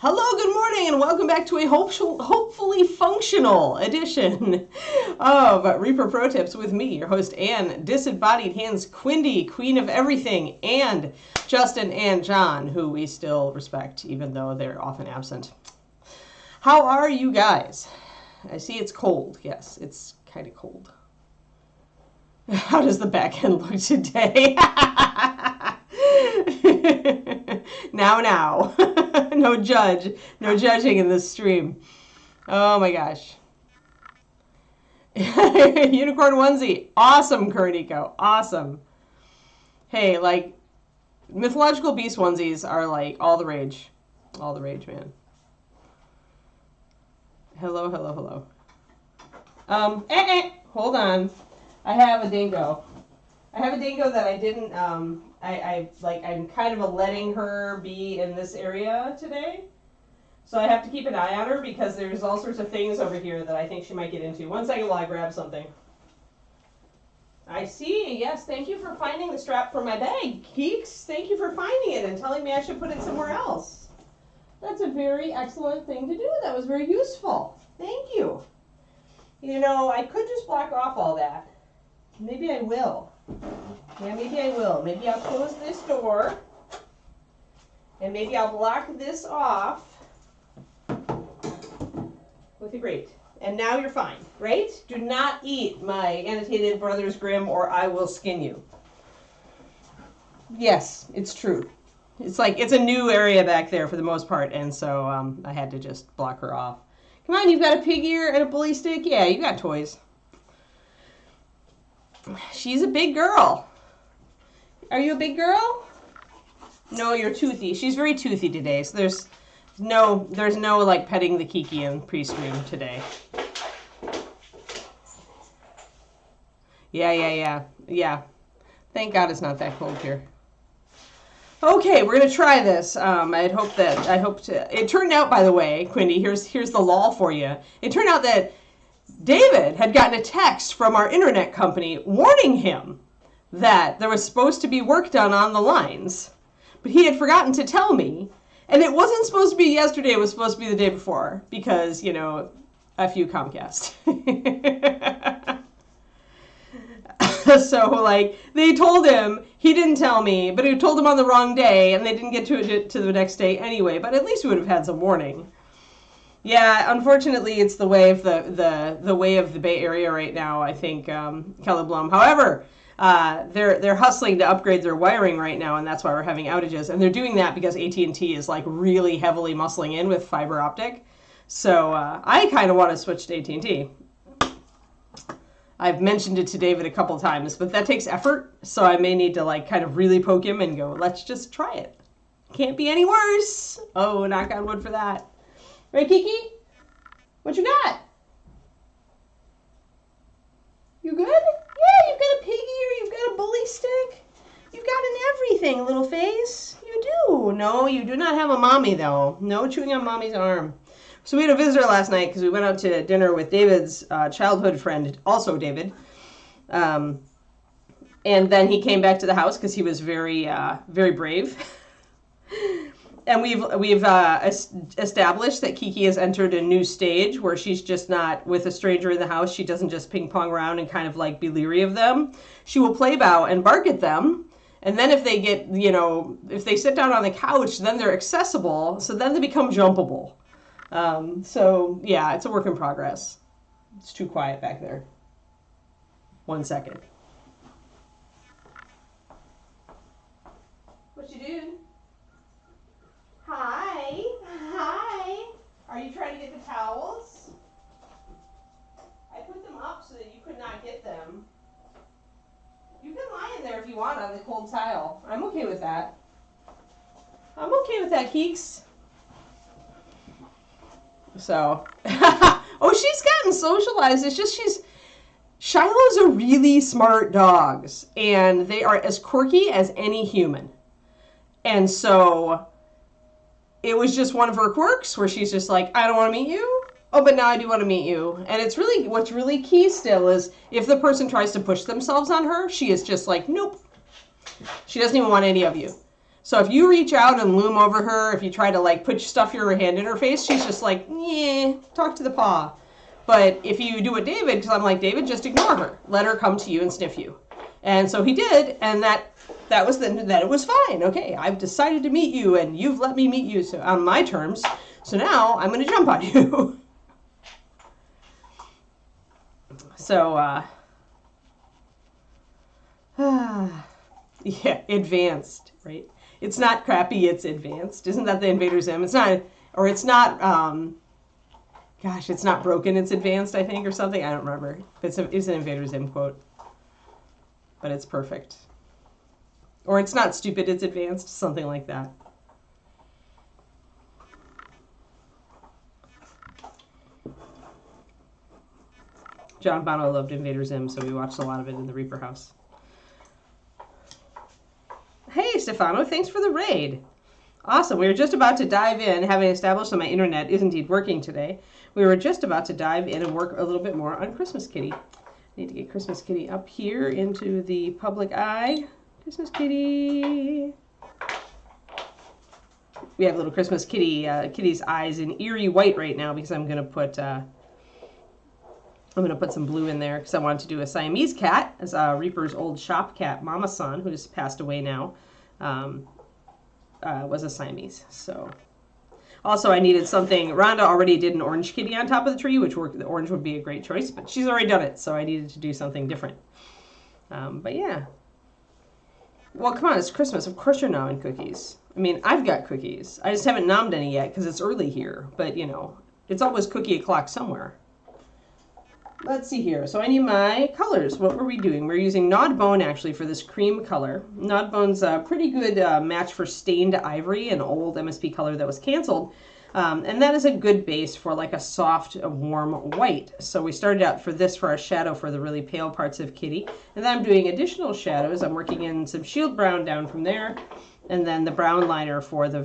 Hello, good morning, and welcome back to a hopefully functional edition of Reaper Pro Tips with me, your host, Ann, Disembodied Hands Quindy, Queen of Everything, and Justin and John, who we still respect, even though they're often absent. How are you guys? I see it's cold. Yes, it's kind of cold. How does the back end look today? Now. No judging in this stream. Oh my gosh. Unicorn onesie. Awesome, Kurnico. Awesome. Hey, like, mythological beast onesies are like all the rage. All the rage, man. Hello. Hold on. I have a dingo. That I didn't, I'm kind of letting her be in this area today. So I have to keep an eye on her because there's all sorts of things over here that I think she might get into. 1 second while I grab something. I see. Yes, thank you for finding the strap for my bag, Keeks. Thank you for finding it and telling me I should put it somewhere else. That's a very excellent thing to do. That was very useful. Thank you. You know, I could just block off all that. Maybe I will. Yeah, maybe I will. Maybe I'll close this door. And maybe I'll block this off with a grate. And now you're fine, right? Do not eat my annotated Brothers Grimm or I will skin you. Yes, it's true. It's like, it's a new area back there for the most part, and so I had to just block her off. Come on, you've got a pig ear and a bully stick? Yeah, you got toys. She's a big girl. Are you a big girl? No, you're toothy. She's very toothy today, so there's no like petting the Kiki in pre-stream today. Yeah. Thank God it's not that cold here. Okay, we're gonna try this. It turned out, by the way, Quindy, here's the lull for you. It turned out that David had gotten a text from our internet company warning him that there was supposed to be work done on the lines, but he had forgotten to tell me, and it wasn't supposed to be yesterday, it was supposed to be the day before, because, you know, F you Comcast. So, like, they told him, he didn't tell me, but he told him on the wrong day, and they didn't get to it to the next day anyway, but at least he would have had some warning. Yeah, unfortunately, it's the way of the way of the Bay Area right now, I think, Kelly Blum. However, they're hustling to upgrade their wiring right now, and that's why we're having outages. And they're doing that because AT&T is like really heavily muscling in with fiber optic. So I kind of want to switch to AT&T. I've mentioned it to David a couple times, but that takes effort. So I may need to like kind of really poke him and go, let's just try it. Can't be any worse. Oh, knock on wood for that. Right, Kiki? What you got? You good? Yeah, you've got a pig ear, you've got a bully stick. You've got an everything, little face. You do. No, you do not have a mommy, though. No chewing on mommy's arm. So we had a visitor last night because we went out to dinner with David's childhood friend, also David. And then he came back to the house because he was very brave. And we've established that Kiki has entered a new stage where she's just not with a stranger in the house. She doesn't just ping pong around and kind of like be leery of them. She will play bow and bark at them. And then if they get, if they sit down on the couch, then they're accessible. So then they become jumpable. So yeah, it's a work in progress. It's too quiet back there. 1 second. What you doing? Hi. Are you trying to get the towels? I put them up so that you could not get them. You can lie in there if you want on the cold tile. I'm okay with that. Keeks. So, oh, she's gotten socialized. It's just Shiloh's a really smart dogs, and they are as quirky as any human. And so it was just one of her quirks where she's just like, I don't want to meet you. Oh, but now I do want to meet you. And it's really, what's really key still is if the person tries to push themselves on her, she is just like, nope. She doesn't even want any of you. So if you reach out and loom over her, if you try to like stuff your hand in her face, she's just like, yeah, talk to the paw. But if you do it, David, because I'm like, David, just ignore her. Let her come to you and sniff you. And so he did, and that was that it was fine. Okay, I've decided to meet you, and you've let me meet you on my terms. So now I'm going to jump on you. So, yeah, advanced, right? It's not crappy, it's advanced. Isn't that the Invader Zim? It's not, or it's not, gosh, it's not broken, it's advanced, I think, or something. I don't remember. It's an Invader Zim quote. But it's perfect. Or it's not stupid, it's advanced, something like that. John Bono loved Invader Zim, so we watched a lot of it in the Reaper house. Hey, Stefano, thanks for the raid. Awesome. We were just about to dive in, having established that my internet is indeed working today. We were just about to dive in and work a little bit more on Christmas Kitty. Need to get Christmas Kitty up here into the public eye. Christmas Kitty. We have little Christmas Kitty, Kitty's eyes in eerie white right now because I'm gonna put some blue in there because I wanted to do a Siamese cat, as Reaper's old shop cat, Mama San, who just passed away now, was a Siamese. So, also I needed something. Rhonda already did an orange kitty on top of the tree, which the orange would be a great choice, but she's already done it, so I needed to do something different. But yeah. Well, come on, it's Christmas. Of course you're gnawing cookies. I mean, I've got cookies. I just haven't nommed any yet because it's early here. But, you know, it's always cookie o'clock somewhere. Let's see here. So I need my colors. What were we doing? We're using Gnawed Bone, actually, for this cream color. Gnawed Bone's a pretty good match for Stained Ivory, an old MSP color that was canceled. And that is a good base for like a soft, warm white. So we started out for this for our shadow for the really pale parts of Kitty. And then I'm doing additional shadows. I'm working in some Shield Brown down from there. And then the brown liner for the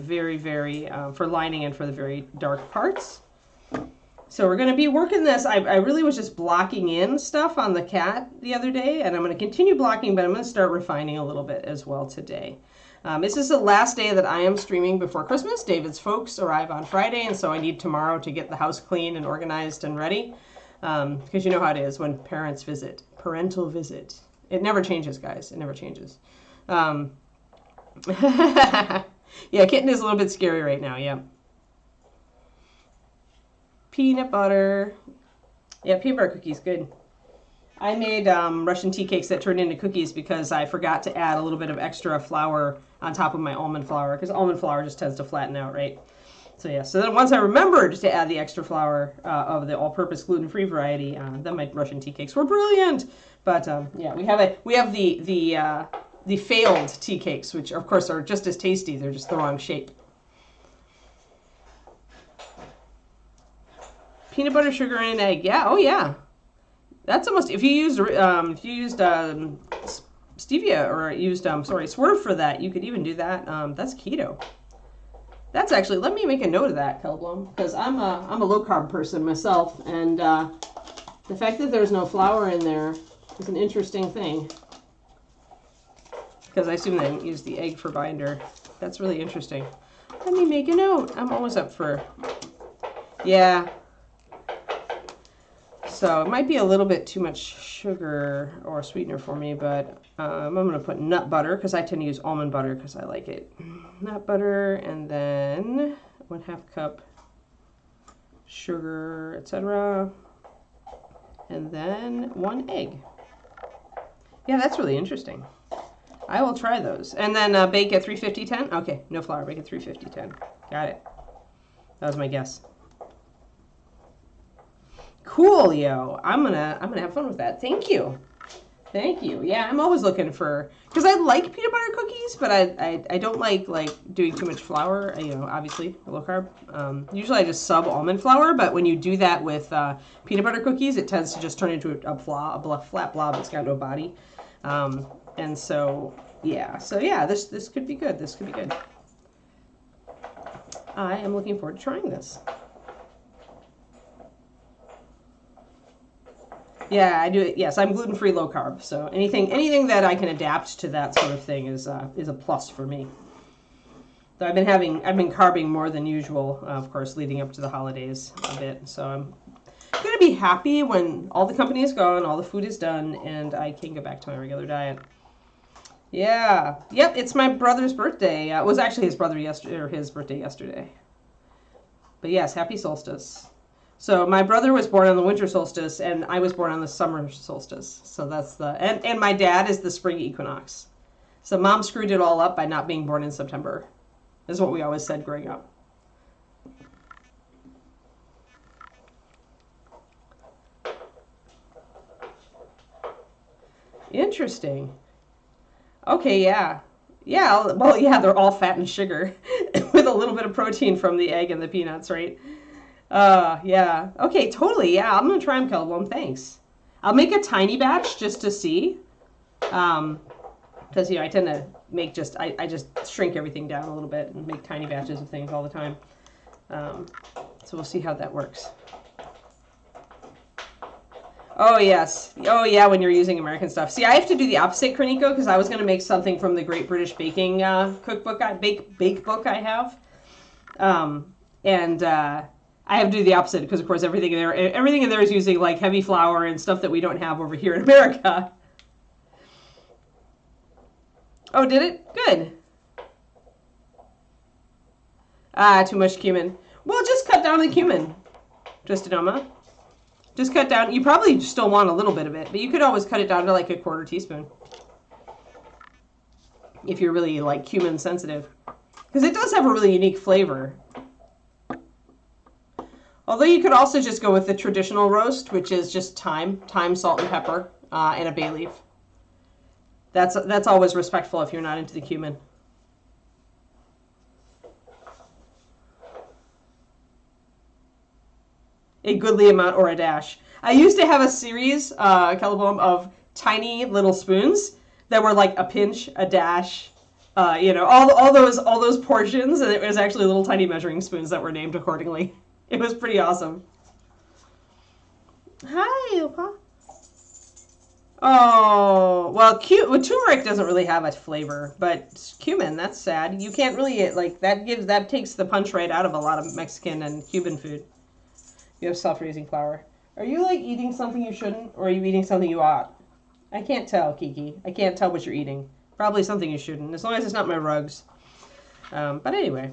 for lining and for the very dark parts. So we're going to be working this. I really was just blocking in stuff on the cat the other day. And I'm going to continue blocking, but I'm going to start refining a little bit as well today. This is the last day that I am streaming before Christmas. David's folks arrive on Friday, and so I need tomorrow to get the house clean and organized and ready. Because you know how it is when parents visit. Parental visit. It never changes, guys. It never changes. Yeah, kitten is a little bit scary right now, yeah. Peanut butter. Yeah, peanut butter cookies, good. I made Russian tea cakes that turned into cookies because I forgot to add a little bit of extra flour on top of my almond flour, because almond flour just tends to flatten out, right? So yeah, so then once I remembered to add the extra flour of the all-purpose gluten-free variety, then my Russian tea cakes were brilliant. But yeah, we have the failed tea cakes, which of course are just as tasty. They're just the wrong shape. Peanut butter, sugar, and egg. Yeah, oh yeah. That's almost, if you used stevia or used swerve for that, you could even do that. That's keto. That's actually, let me make a note of that, Kelblom, because I'm a low carb person myself, and the fact that there's no flour in there is an interesting thing. Because I assume they use the egg for binder. That's really interesting. Let me make a note. I'm always up for, yeah. So it might be a little bit too much sugar or sweetener for me, but I'm going to put nut butter because I tend to use almond butter because I like it. Nut butter, and then 1/2 cup sugar, etc. And then 1 egg. Yeah, that's really interesting. I will try those. And then bake at 350-10? Okay, no flour, bake at 350-10. Got it. That was my guess. Cool, yo. I'm gonna have fun with that. Thank you. Thank you. Yeah, I'm always looking for, because I like peanut butter cookies, but I don't like doing too much flour, you know, obviously, low carb. Usually I just sub almond flour, but when you do that with peanut butter cookies, it tends to just turn into a flat blob. It's got no body. And so, yeah. So, yeah, this could be good. This could be good. I am looking forward to trying this. Yeah, I do it. Yes, I'm gluten-free, low carb. So anything that I can adapt to that sort of thing is a plus for me. So I've been carbing more than usual, of course, leading up to the holidays a bit. So I'm going to be happy when all the company is gone, all the food is done, and I can go back to my regular diet. Yeah. Yep, it's my brother's birthday. It was actually his birthday yesterday. But yes, happy solstice. So my brother was born on the winter solstice, and I was born on the summer solstice. So that's and my dad is the spring equinox. So mom screwed it all up by not being born in September, is what we always said growing up. Interesting. Okay, yeah. Yeah, well, yeah, they're all fat and sugar with a little bit of protein from the egg and the peanuts, right? Yeah. Okay, totally. Yeah, I'm gonna try them, Kelblom. Thanks. I'll make a tiny batch just to see. Because, I tend to make I just shrink everything down a little bit and make tiny batches of things all the time. So we'll see how that works. Oh, yes. Oh, yeah, when you're using American stuff. See, I have to do the opposite, Kroniko, because I was going to make something from the Great British Baking cookbook, bake book I have. I have to do the opposite because, of course, everything in there is using, like, heavy flour and stuff that we don't have over here in America. Oh, did it? Good. Too much cumin. Well, just cut down the cumin, Justinoma. Just cut down. You probably still want a little bit of it, but you could always cut it down to like a 1/4 teaspoon. If you're really like cumin sensitive. Because it does have a really unique flavor. Although you could also just go with the traditional roast, which is just thyme, salt, and pepper, and a bay leaf. That's always respectful if you're not into the cumin. A goodly amount or a dash. I used to have a series, California, of tiny little spoons that were like a pinch, a dash, all those portions, and it was actually little tiny measuring spoons that were named accordingly. It was pretty awesome. Hi, Opa. Oh, well, turmeric doesn't really have a flavor, but cumin, that's sad. You can't really, like, that takes the punch right out of a lot of Mexican and Cuban food. You have self-raising flour. Are you, like, eating something you shouldn't, or are you eating something you ought? I can't tell, Kiki. I can't tell what you're eating. Probably something you shouldn't, as long as it's not my rugs. But anyway.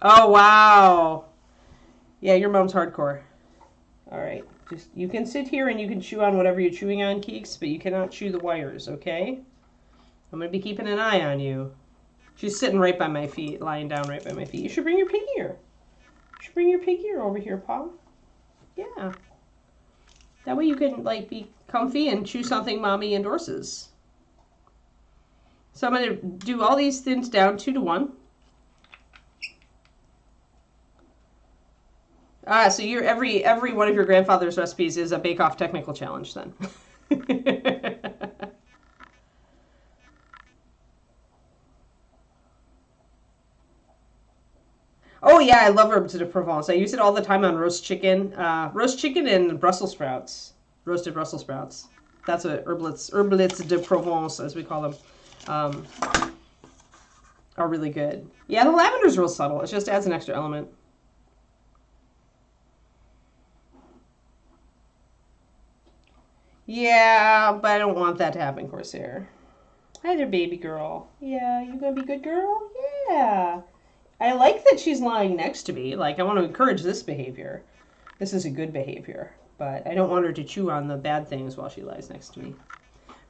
Oh, wow. Yeah, your mom's hardcore. All right. You can sit here and you can chew on whatever you're chewing on, Keeks, but you cannot chew the wires, okay? I'm going to be keeping an eye on you. She's sitting right by my feet, lying down right by my feet. You should bring your pig ear. You should bring your pig ear over here, Pa. Yeah. That way you can, like, be comfy and chew something Mommy endorses. So I'm going to do all these thins down 2 to 1. So every one of your grandfather's recipes is a bake-off technical challenge then. Oh yeah, I love herbs de Provence. I use it all the time on roast chicken and Brussels sprouts, roasted Brussels sprouts. That's what herblets de Provence, as we call them, are really good. Yeah, the lavender's real subtle. It just adds an extra element. Yeah, but I don't want that to happen, Corsair. Hi there, baby girl. Yeah, you gonna be a good girl? Yeah. I like that she's lying next to me. Like, I want to encourage this behavior. This is a good behavior. But I don't want her to chew on the bad things while she lies next to me.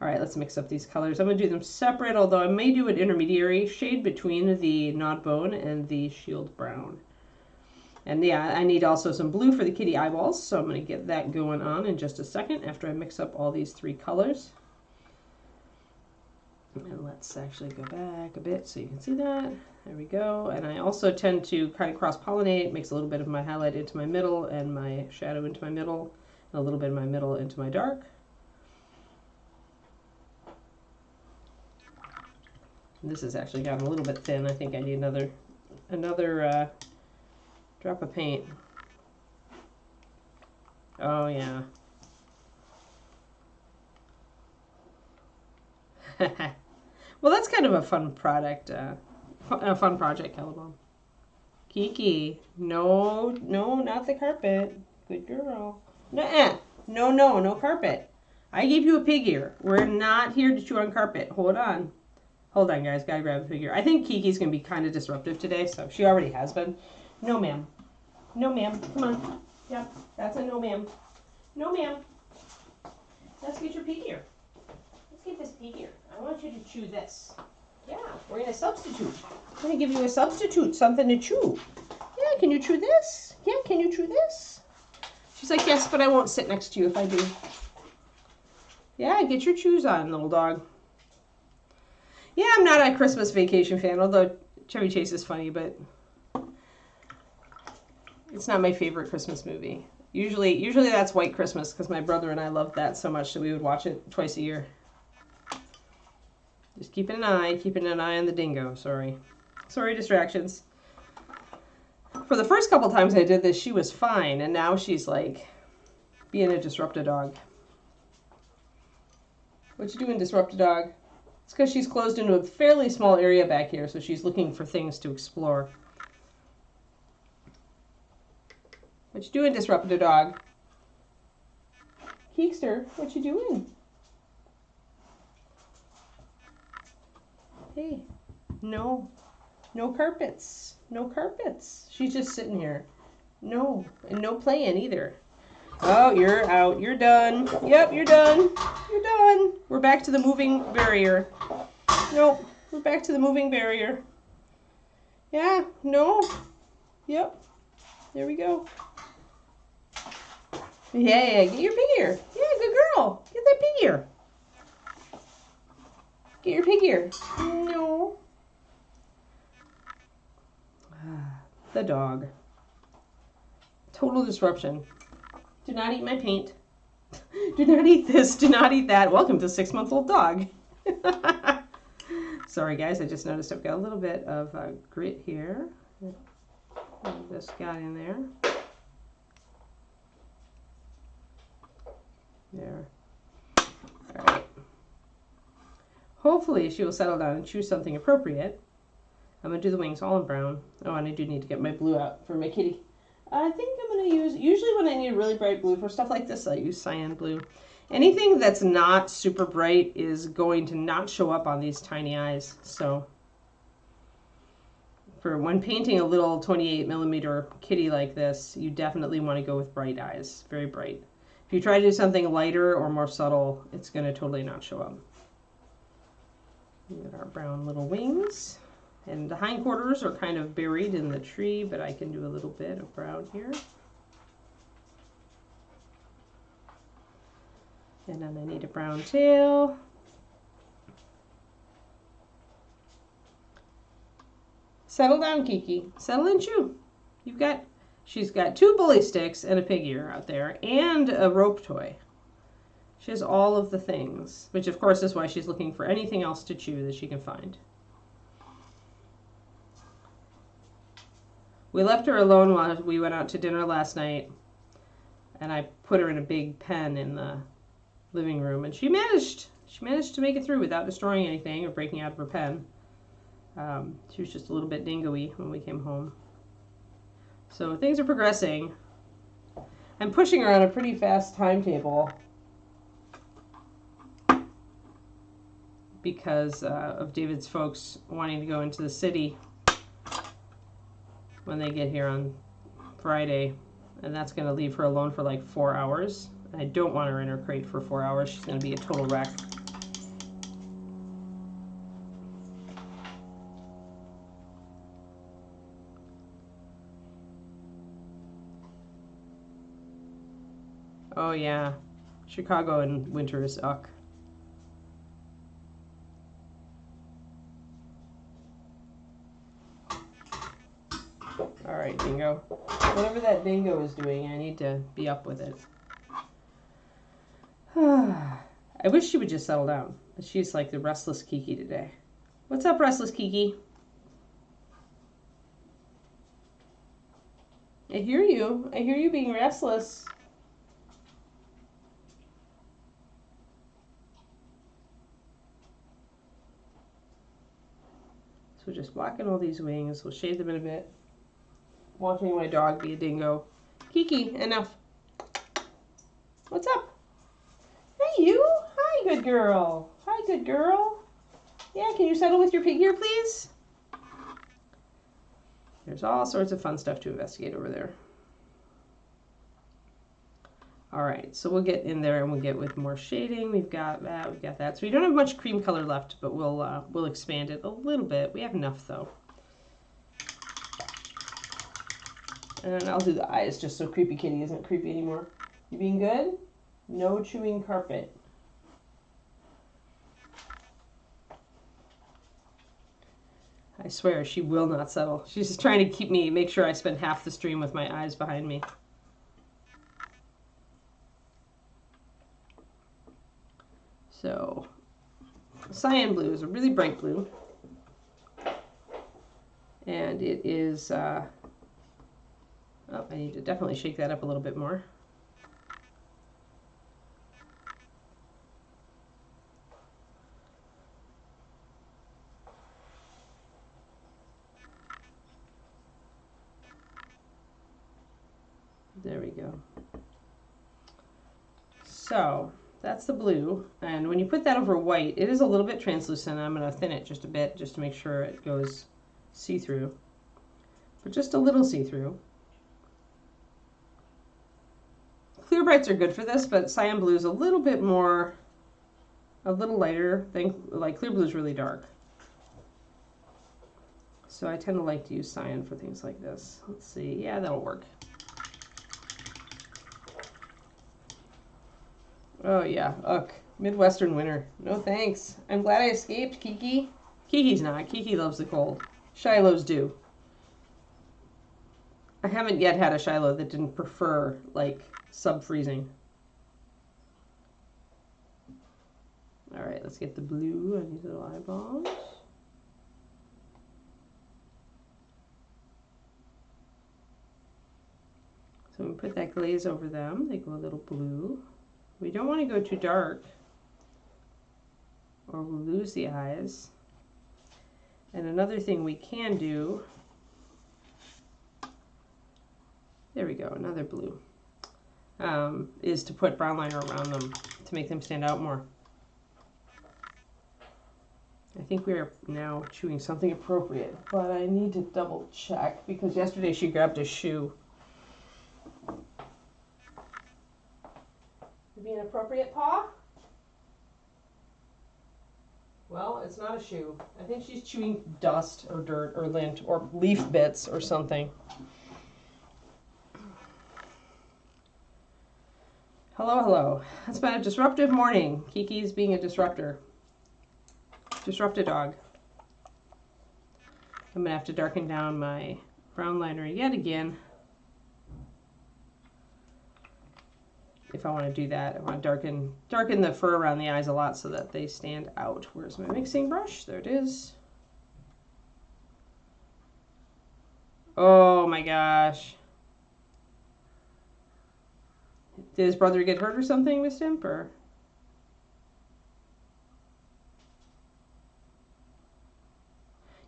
All right, let's mix up these colors. I'm going to do them separate, although I may do an intermediary shade between the Nod Bone and the Shield Brown. And yeah, I need also some blue for the kitty eyeballs, so I'm going to get that going on in just a second after I mix up all these 3 colors. And let's actually go back a bit so you can see that. There we go. And I also tend to kind of cross-pollinate, mix a little bit of my highlight into my middle and my shadow into my middle, and a little bit of my middle into my dark. And this has actually gotten a little bit thin. I think I need another drop of paint. Oh, yeah. Well, that's kind of a fun product. A fun project, Caliban. Kiki, no, no, not the carpet. Good girl. Nuh-uh. No, no, no carpet. I gave you a pig ear. We're not here to chew on carpet. Hold on. Hold on, guys. Gotta grab the pig ear. I think Kiki's gonna be kind of disruptive today, so she already has been. No, ma'am. No, ma'am. Come on. Yep, that's a no, ma'am. No, ma'am. Let's get your pig ear. Let's get this pig ear. I want you to chew this. Yeah, we're gonna substitute. I'm gonna give you a substitute, something to chew. Yeah, can you chew this? Yeah, can you chew this? She's like, yes, but I won't sit next to you if I do. Yeah, get your chews on, little dog. Yeah, I'm not a Christmas Vacation fan, although Chevy Chase is funny, but it's not my favorite Christmas movie. Usually that's White Christmas, because my brother and I loved that so much that we would watch it twice a year. Just keeping an eye on the dingo. Sorry, distractions. For the first couple times I did this, she was fine, and now she's like being a disrupted dog. What you doing, disrupted dog? It's because she's closed into a fairly small area back here, so she's looking for things to explore. What you doing, disrupted dog? Keekster, what you doing? Hey, no carpets. No carpets. She's just sitting here. No, and no playing either. Oh, you're out. You're done. Yep, you're done. You're done. We're back to the moving barrier. Nope, we're back to the moving barrier. Yeah, no. Yep, there we go. Yeah, get your pig ear. Yeah, good girl. Get that pig ear. Get your pig ear. No. The dog. Total disruption. Do not eat my paint. Do not eat this. Do not eat that. Welcome to 6-month-old dog. Sorry, guys. I just noticed I've got a little bit of grit here. This got in there. There. All right. Hopefully she will settle down and choose something appropriate. I'm going to do the wings all in brown. Oh, and I do need to get my blue out for my kitty. I think I'm going to use, usually when I need really bright blue for stuff like this, I use cyan blue. Anything that's not super bright is going to not show up on these tiny eyes. So for when painting a little 28mm kitty like this, you definitely want to go with bright eyes, very bright. If you try to do something lighter or more subtle, it's going to totally not show up. We got our brown little wings. And the hindquarters are kind of buried in the tree, but I can do a little bit of brown here. And then I need a brown tail. Settle down, Kiki. Settle and chew. She's got 2 bully sticks and a pig ear out there, and a rope toy. She has all of the things, which of course is why she's looking for anything else to chew that she can find. We left her alone while we went out to dinner last night, and I put her in a big pen in the living room, and she managed to make it through without destroying anything or breaking out of her pen. She was just a little bit dingo-y when we came home. So things are progressing. I'm pushing her on a pretty fast timetable because of David's folks wanting to go into the city when they get here on Friday, and that's going to leave her alone for like 4 hours. I don't want her in her crate for 4 hours. She's going to be a total wreck. Oh yeah, Chicago in winter is uck. All right, dingo. Whatever that dingo is doing, I need to be up with it. I wish she would just settle down, but she's like the restless Kiki today. What's up, restless Kiki? I hear you. I hear you being restless. So just blacking all these wings. We'll shade them in a bit. Watching my dog be a dingo. Kiki, enough. What's up? Hey, you. Hi, good girl. Hi, good girl. Yeah, can you settle with your pig here, please? There's all sorts of fun stuff to investigate over there. All right, so we'll get in there and we'll get with more shading. We've got that, we've got that. So we don't have much cream color left, but we'll expand it a little bit. We have enough though. And I'll do the eyes just so Creepy Kitty isn't creepy anymore. You being good? No chewing carpet. I swear she will not settle. She's just trying to make sure I spend half the stream with my eyes behind me. So, cyan blue is a really bright blue. And it is, oh, I need to definitely shake that up a little bit more. There we go. So, that's the blue, and when you put that over white, it is a little bit translucent. I'm going to thin it just a bit just to make sure it goes see-through, but just a little see-through. Clear brights are good for this, but cyan blue is a little bit more, a little lighter. Like clear blue is really dark. So I tend to like to use cyan for things like this. Let's see, yeah, that'll work. Oh yeah, ugh, Midwestern winter. No thanks. I'm glad I escaped, Kiki. Kiki's not. Kiki loves the cold. Shilohs do. I haven't yet had a Shiloh that didn't prefer, like, sub-freezing. Alright, let's get the blue on these little eyeballs. So we put that glaze over them. They go a little blue. We don't want to go too dark, or we'll lose the eyes. And another thing we can do, there we go, another blue, is to put brown liner around them to make them stand out more. I think we are now chewing something appropriate, but I need to double check because yesterday she grabbed a shoe. Being appropriate, paw? Well, it's not a shoe. I think she's chewing dust or dirt or lint or leaf bits or something. Hello, hello. It's been a disruptive morning. Kiki's being a disruptor. Disrupt a dog. I'm going to have to darken down my brown liner yet again. If I want to do that, I want to darken the fur around the eyes a lot so that they stand out. Where's my mixing brush? There it is. Oh my gosh. Did his brother get hurt or something, Miss Imp? Or?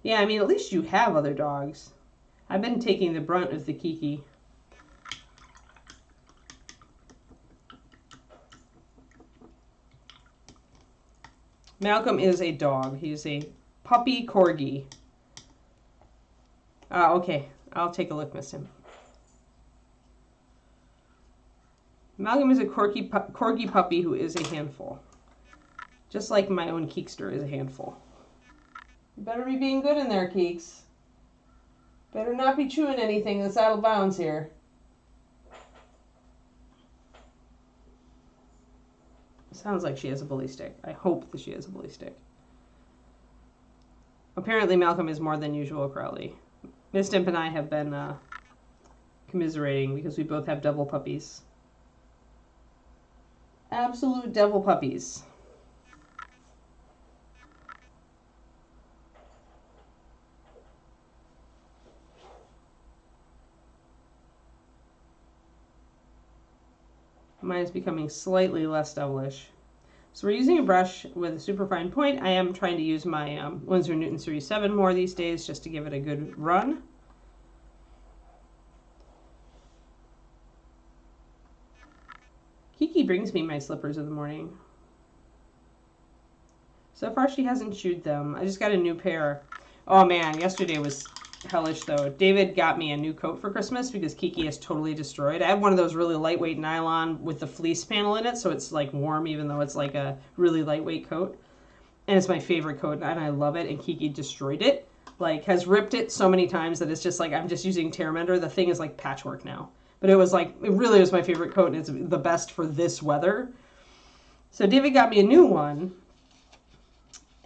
Yeah, I mean, at least you have other dogs. I've been taking the brunt of the Kiki. Malcolm is a dog. He's a puppy corgi. Okay, I'll take a look, Miss Tim. Malcolm is a corgi puppy who is a handful. Just like my own Keekster is a handful. You better be being good in there, Keeks. Better not be chewing anything that's out of bounds here. Sounds like she has a bully stick. I hope that she has a bully stick. Apparently Malcolm is more than usual Crowley. Miss Dimp and I have been commiserating because we both have devil puppies. Absolute devil puppies. Mine is becoming slightly less devilish. So we're using a brush with a super fine point. I am trying to use my Winsor & Newton Series 7 more these days just to give it a good run. Kiki brings me my slippers in the morning. So far she hasn't chewed them. I just got a new pair. Oh man, yesterday was hellish though. David got me a new coat for Christmas because Kiki is totally destroyed. I have one of those really lightweight nylon with the fleece panel in it, so it's like warm even though it's like a really lightweight coat. And it's my favorite coat and I love it, and Kiki destroyed it. Like has ripped it so many times that it's just like I'm just using tear mender. The thing is like patchwork now. But it was like, it really was my favorite coat, and it's the best for this weather. So David got me a new one.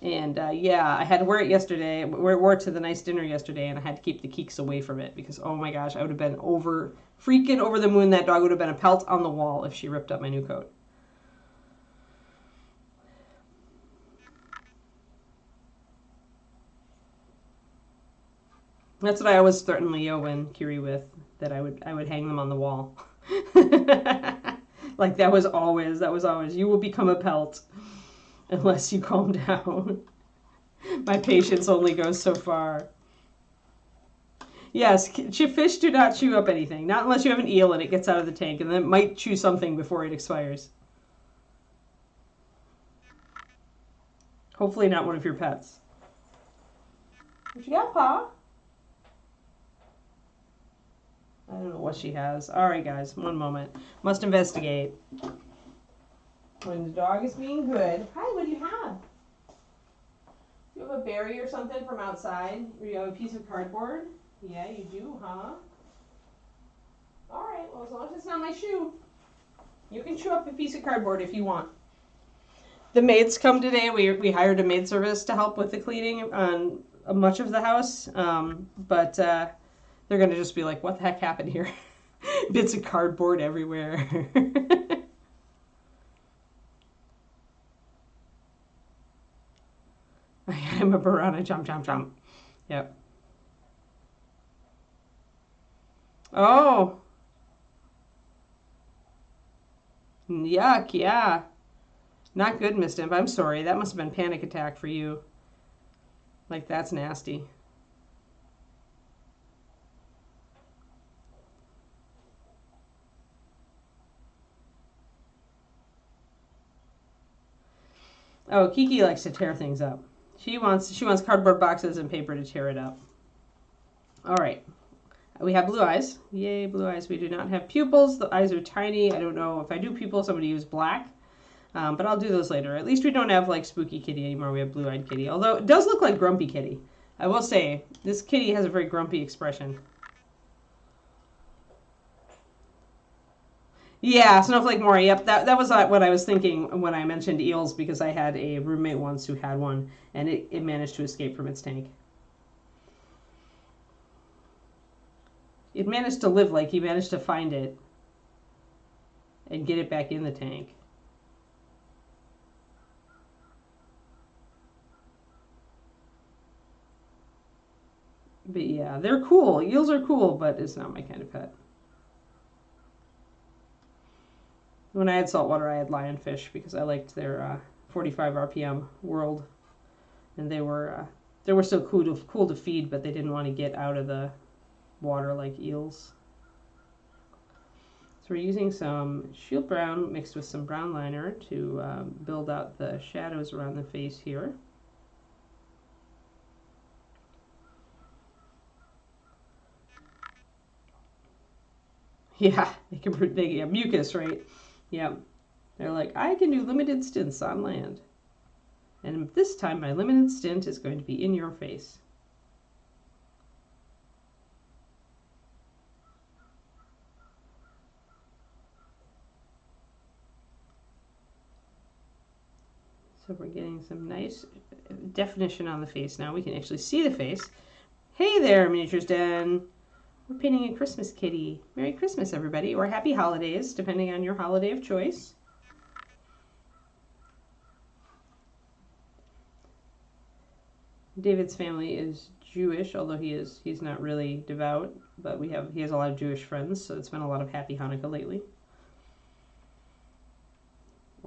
And yeah, I had to wear it yesterday. Wore it to the nice dinner yesterday, and I had to keep the Keeks away from it because, oh my gosh, I would have been freaking over the moon. That dog would have been a pelt on the wall if she ripped up my new coat. That's what I always threatened Leo and Kiri with, that I would hang them on the wall. Like that was always, you will become a pelt unless you calm down. My patience only goes so far. Yes, fish do not chew up anything. Not unless you have an eel and it gets out of the tank, and then it might chew something before it expires. Hopefully not one of your pets. What you got, Pa? I don't know what she has. All right, guys, one moment. Must investigate. When the dog is being good. Hi, what do you have? Do you have a berry or something from outside? Or you have a piece of cardboard? Yeah, you do, huh? All right, well, as long as it's not my shoe. You can chew up a piece of cardboard if you want. The maids come today. We hired a maid service to help with the cleaning on much of the house, but they're going to just be like, what the heck happened here? Bits of cardboard everywhere. I'm a piranha. Jump, jump, jump. Yep. Oh. Yuck, yeah. Not good, Miss Dimp. I'm sorry. That must have been panic attack for you. Like, that's nasty. Oh, Kiki likes to tear things up. She wants cardboard boxes and paper to tear it up. All right. We have blue eyes. Yay, blue eyes. We do not have pupils. The eyes are tiny. I don't know if I do pupils, I'm going to use black. But I'll do those later. At least we don't have like Spooky Kitty anymore. We have Blue-Eyed Kitty. Although it does look like Grumpy Kitty. I will say, this kitty has a very grumpy expression. Yeah, Snowflake Maury. Yep, that was what I was thinking when I mentioned eels, because I had a roommate once who had one, and it managed to escape from its tank. It managed to live, like he managed to find it and get it back in the tank. But yeah, they're cool. Eels are cool, but it's not my kind of pet. When I had saltwater, I had lionfish because I liked their 45 RPM world, and they were still cool to feed, but they didn't want to get out of the water like eels. So we're using some Shield Brown mixed with some brown liner to build out the shadows around the face here. Yeah, they mucus, right? Yeah. They're like, I can do limited stints on land. And this time my limited stint is going to be in your face. So we're getting some nice definition on the face now. We can actually see the face. Hey there, Miniatures Den. We're painting a Christmas kitty. Merry Christmas, everybody, or Happy Holidays, depending on your holiday of choice. David's family is Jewish, although he's not really devout, but he has a lot of Jewish friends, so it's been a lot of Happy Hanukkah lately.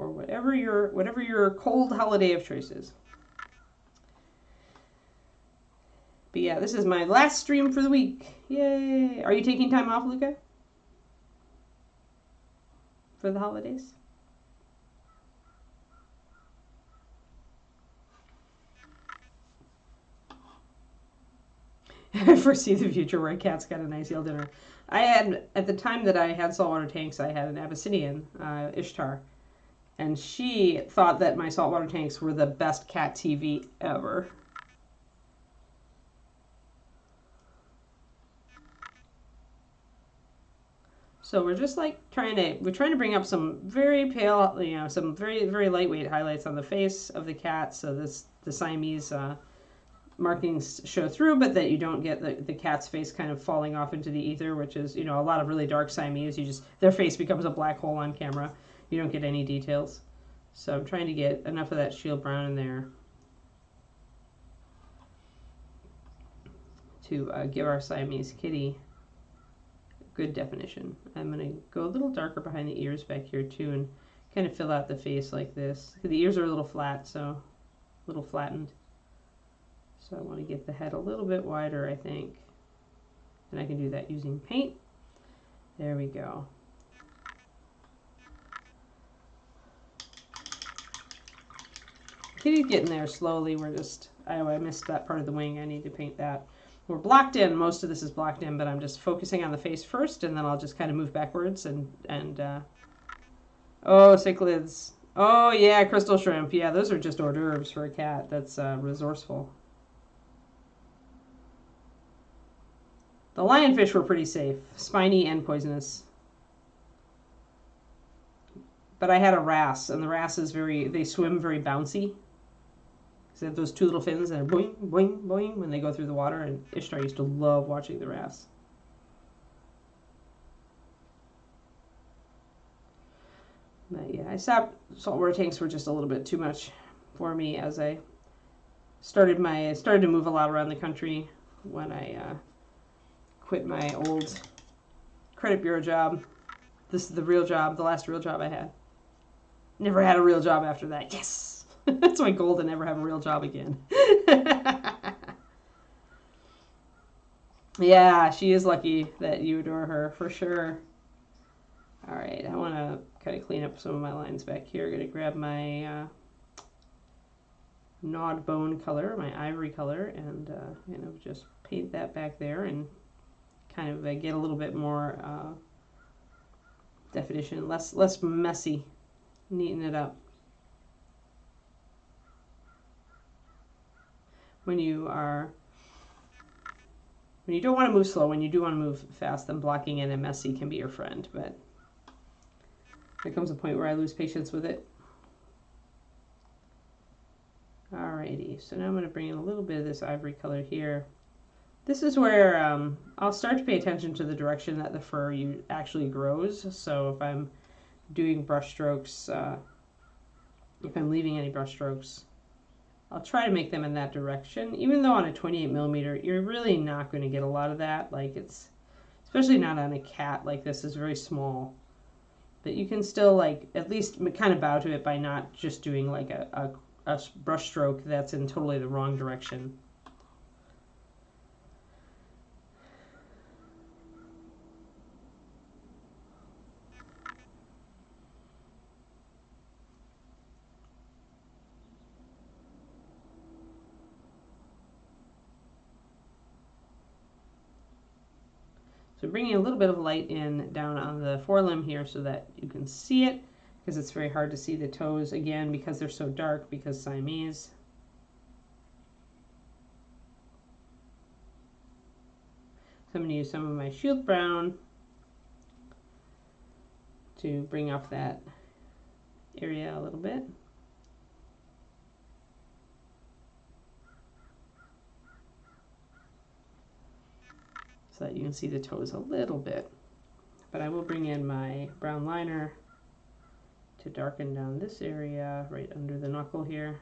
for whatever your cold holiday of choice is. But yeah, this is my last stream for the week. Yay! Are you taking time off, Luca? For the holidays? I foresee the future where a cat's got a nice yield dinner. I had, at the time that I had saltwater tanks, I had an Abyssinian, Ishtar. And she thought that my saltwater tanks were the best cat TV ever. So we're just like trying to bring up some very pale, some very, very lightweight highlights on the face of the cat. So the Siamese markings show through, but that you don't get the cat's face kind of falling off into the ether, which is, a lot of really dark Siamese. Their face becomes a black hole on camera. You don't get any details. So I'm trying to get enough of that shield brown in there to give our Siamese kitty good definition. I'm going to go a little darker behind the ears back here too and kind of fill out the face like this. The ears are a little flat, so a little flattened. So I want to get the head a little bit wider, I think. And I can do that using paint. There we go. Kitty's getting there slowly. I missed that part of the wing. I need to paint that. We're blocked in. Most of this is blocked in, but I'm just focusing on the face first, and then I'll just kind of move backwards and oh, cichlids. Oh yeah, crystal shrimp. Yeah, those are just hors d'oeuvres for a cat. That's resourceful. The lionfish were pretty safe, spiny and poisonous. But I had a wrasse, and the wrasse they swim very bouncy. They have those two little fins that are boing, boing, boing when they go through the water, and Ishtar used to love watching the wrasse. But yeah, I stopped. Saltwater tanks were just a little bit too much for me as I started to move a lot around the country when I quit my old credit bureau job. This is the real job, the last real job I had. Never had a real job after that. Yes! That's my goal, to never have a real job again. Yeah, she is lucky that you adore her, for sure. All right, I want to kind of clean up some of my lines back here. I'm going to grab my gnawed bone color, my ivory color, and just paint that back there and kind of get a little bit more definition, less messy, neaten it up. When you don't want to move slow, when you do want to move fast, then blocking in and messy can be your friend, but there comes a point where I lose patience with it. Alrighty, so now I'm going to bring in a little bit of this ivory color here. This is where I'll start to pay attention to the direction that the fur actually grows. So if I'm doing brush strokes, if I'm leaving any brush strokes, I'll try to make them in that direction. Even though on a 28mm, you're really not going to get a lot of that. Like, it's, especially not on a cat like this, is very small. But you can still, like, at least kind of bow to it by not just doing like a brush stroke that's in totally the wrong direction. So bringing a little bit of light down on the forelimb here so that you can see it, because it's very hard to see the toes, again, because they're so dark, because Siamese. So I'm going to use some of my shield brown to bring up that area a little bit. So that you can see the toes a little bit. But I will bring in my brown liner to darken down this area right under the knuckle here.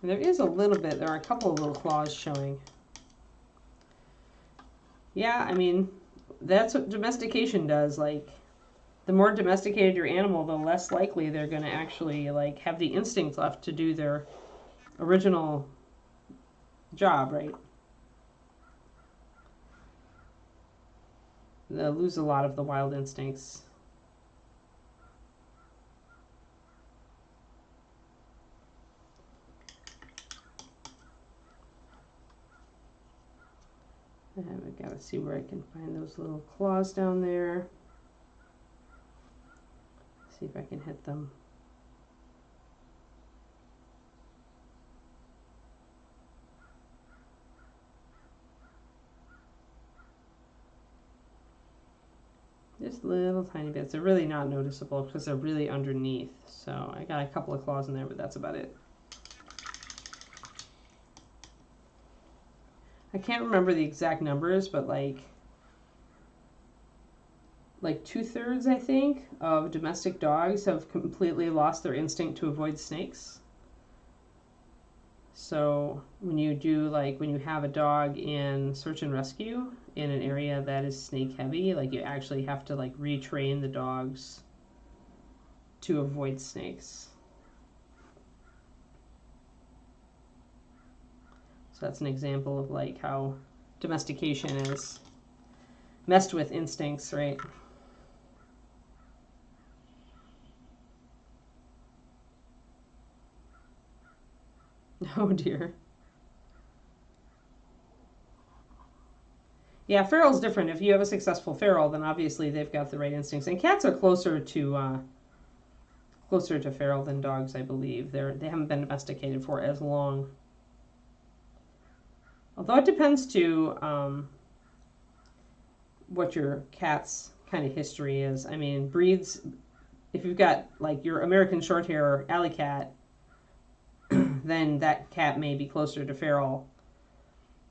And there is a little bit, there are a couple of little claws showing. Yeah, I mean, that's what domestication does. Like, the more domesticated your animal, the less likely they're going to actually like have the instinct left to do their original job, right? They'll lose a lot of the wild instincts. And I've got to see where I can find those little claws down there. See if I can hit them. Just little tiny bits. They're really not noticeable because they're really underneath. So I got a couple of claws in there, but that's about it. I can't remember the exact numbers, but like 2/3, I think, of domestic dogs have completely lost their instinct to avoid snakes. So when you do, like, when you have a dog in search and rescue in an area that is snake heavy, like, you actually have to like retrain the dogs to avoid snakes. So that's an example of like how domestication is messed with instincts, right? Oh dear. Yeah, feral's different. If you have a successful feral, then obviously they've got the right instincts. And cats are closer to feral than dogs, I believe. They haven't been domesticated for as long. Although it depends to what your cat's kind of history is. I mean, breeds. If you've got like your American Shorthair alley cat, then that cat may be closer to feral.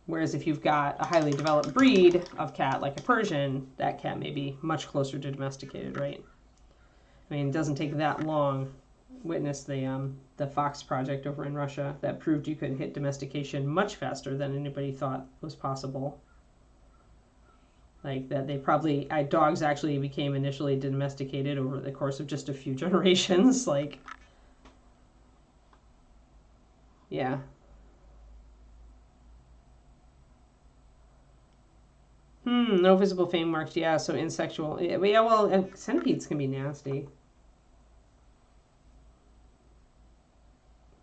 Whereas if you've got a highly developed breed of cat, like a Persian, that cat may be much closer to domesticated, right? I mean, it doesn't take that long. Witness the Fox project over in Russia that proved you could hit domestication much faster than anybody thought was possible. Like that, dogs actually became initially domesticated over the course of just a few generations. Like, yeah. No visible fang marks. Yeah, so insexual. Yeah, well, centipedes can be nasty.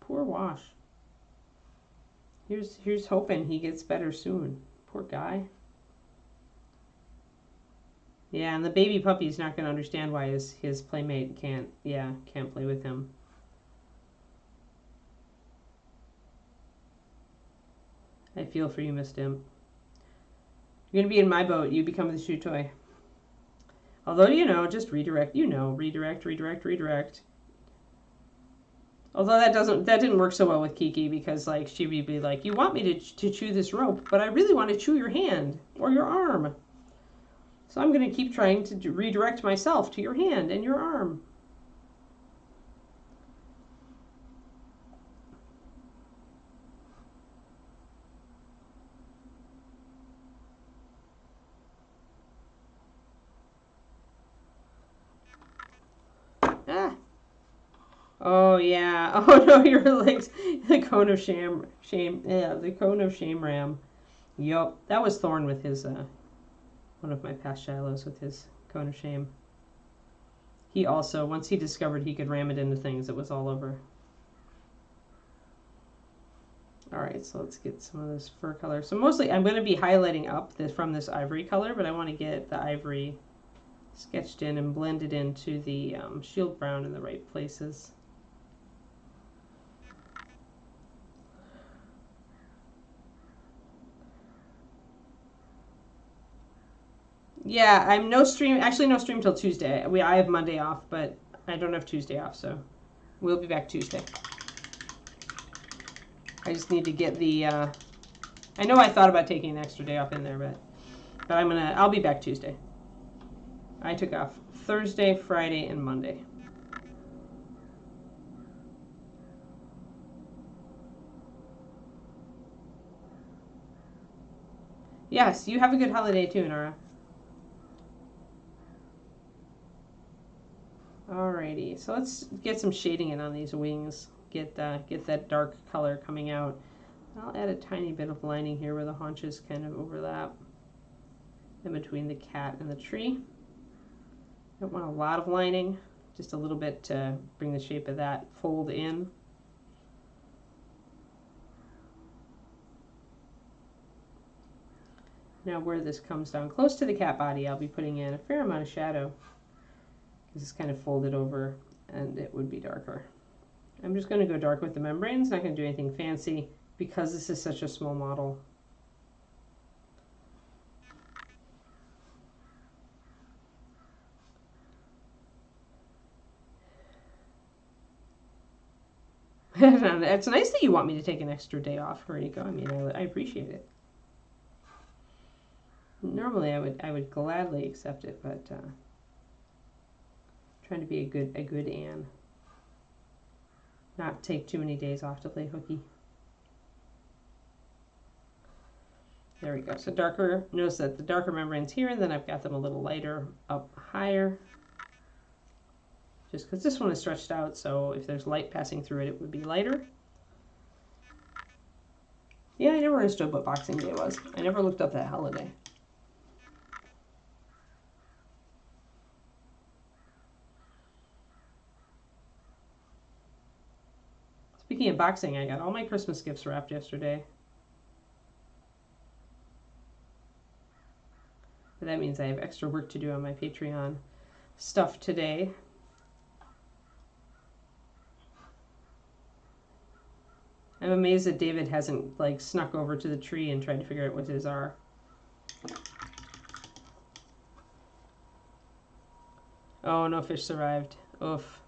Poor Wash. Here's hoping he gets better soon. Poor guy. Yeah, and the baby puppy's not going to understand why his playmate can't play with him. I feel for you, Miss Dim. You're going to be in my boat. You become the shoe toy. Although, just redirect. Redirect. Although that didn't work so well with Kiki because like she would be like, you want me to chew this rope, but I really want to chew your hand or your arm. So I'm going to keep trying to redirect myself to your hand and your arm. Ah. Oh yeah. Oh no, you're like the cone of shame. Yeah, the cone of shame ram. Yup, that was Thorn with his one of my past Shilohs with his cone of shame. He also, once he discovered he could ram it into things, it was all over. Alright, so let's get some of this fur color. So mostly I'm going to be highlighting up from this ivory color, but I want to get the ivory sketched in and blended into the shield brown in the right places. Yeah, I'm no stream till Tuesday. I have Monday off, but I don't have Tuesday off, so we'll be back Tuesday. I just need to get the I know I thought about taking an extra day off in there, but I'll be back Tuesday. I took off Thursday, Friday, and Monday. Yes, you have a good holiday too, Nora. Alrighty, so let's get some shading in on these wings. Get that dark color coming out. I'll add a tiny bit of lining here where the haunches kind of overlap in between the cat and the tree. Don't want a lot of lining, just a little bit to bring the shape of that fold in. Now where this comes down close to the cat body, I'll be putting in a fair amount of shadow. This is kind of folded over and it would be darker. I'm just going to go dark with the membranes, not going to do anything fancy because this is such a small model. It's nice that you want me to take an extra day off, Rico. I mean, I appreciate it. Normally I would gladly accept it, but trying to be a good Anne. Not take too many days off to play hooky. There we go. So darker, notice that the darker membrane's here, and then I've got them a little lighter up higher. Just because this one is stretched out, so if there's light passing through it, it would be lighter. Yeah, I never understood what Boxing Day was. I never looked up that holiday. Speaking of boxing, I got all my Christmas gifts wrapped yesterday. But that means I have extra work to do on my Patreon stuff today. I'm amazed that David hasn't like snuck over to the tree and tried to figure out what his are. Oh, no fish survived. Oof.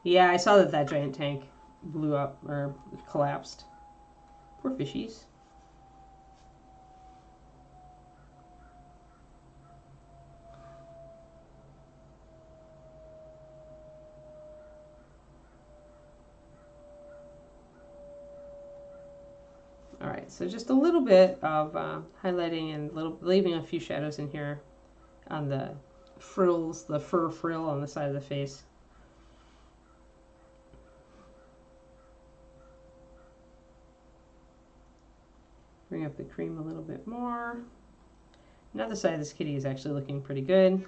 Yeah, I saw that giant tank blew up or collapsed. Poor fishies. Alright, so just a little bit of highlighting and leaving a few shadows in here on the frills, the fur frill on the side of the face. Bring up the cream a little bit more. Now the side of this kitty is actually looking pretty good.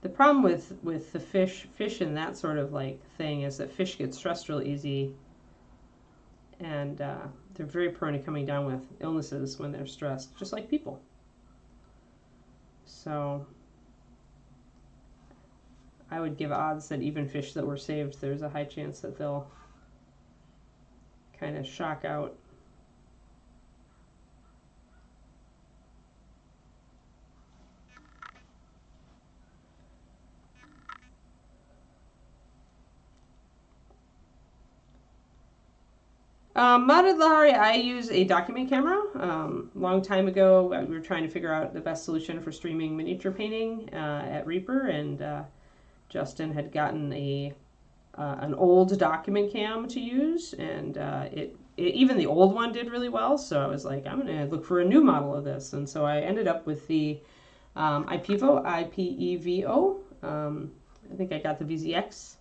The problem with the fish and that sort of like thing is that fish get stressed real easy, and they're very prone to coming down with illnesses when they're stressed, just like people. So I would give odds that even fish that were saved, there's a high chance that they'll kind of shock out. Modded Lahari, I use a document camera. Long time ago, we were trying to figure out the best solution for streaming miniature painting at Reaper, and Justin had gotten an old document cam to use, and even the old one did really well. So I was like, I'm going to look for a new model of this, and so I ended up with the IPEVO. I think I got the VZX,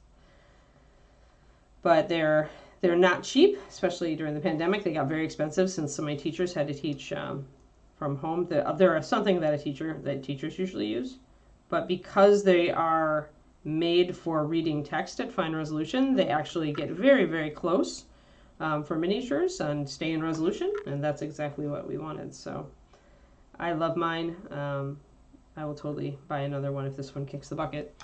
but they're not cheap, especially during the pandemic. They got very expensive since so many teachers had to teach from home. They're something that teachers usually use, but because they are made for reading text at fine resolution, they actually get very, very close for miniatures and stay in resolution, and that's exactly what we wanted. So I love mine. I will totally buy another one if this one kicks the bucket.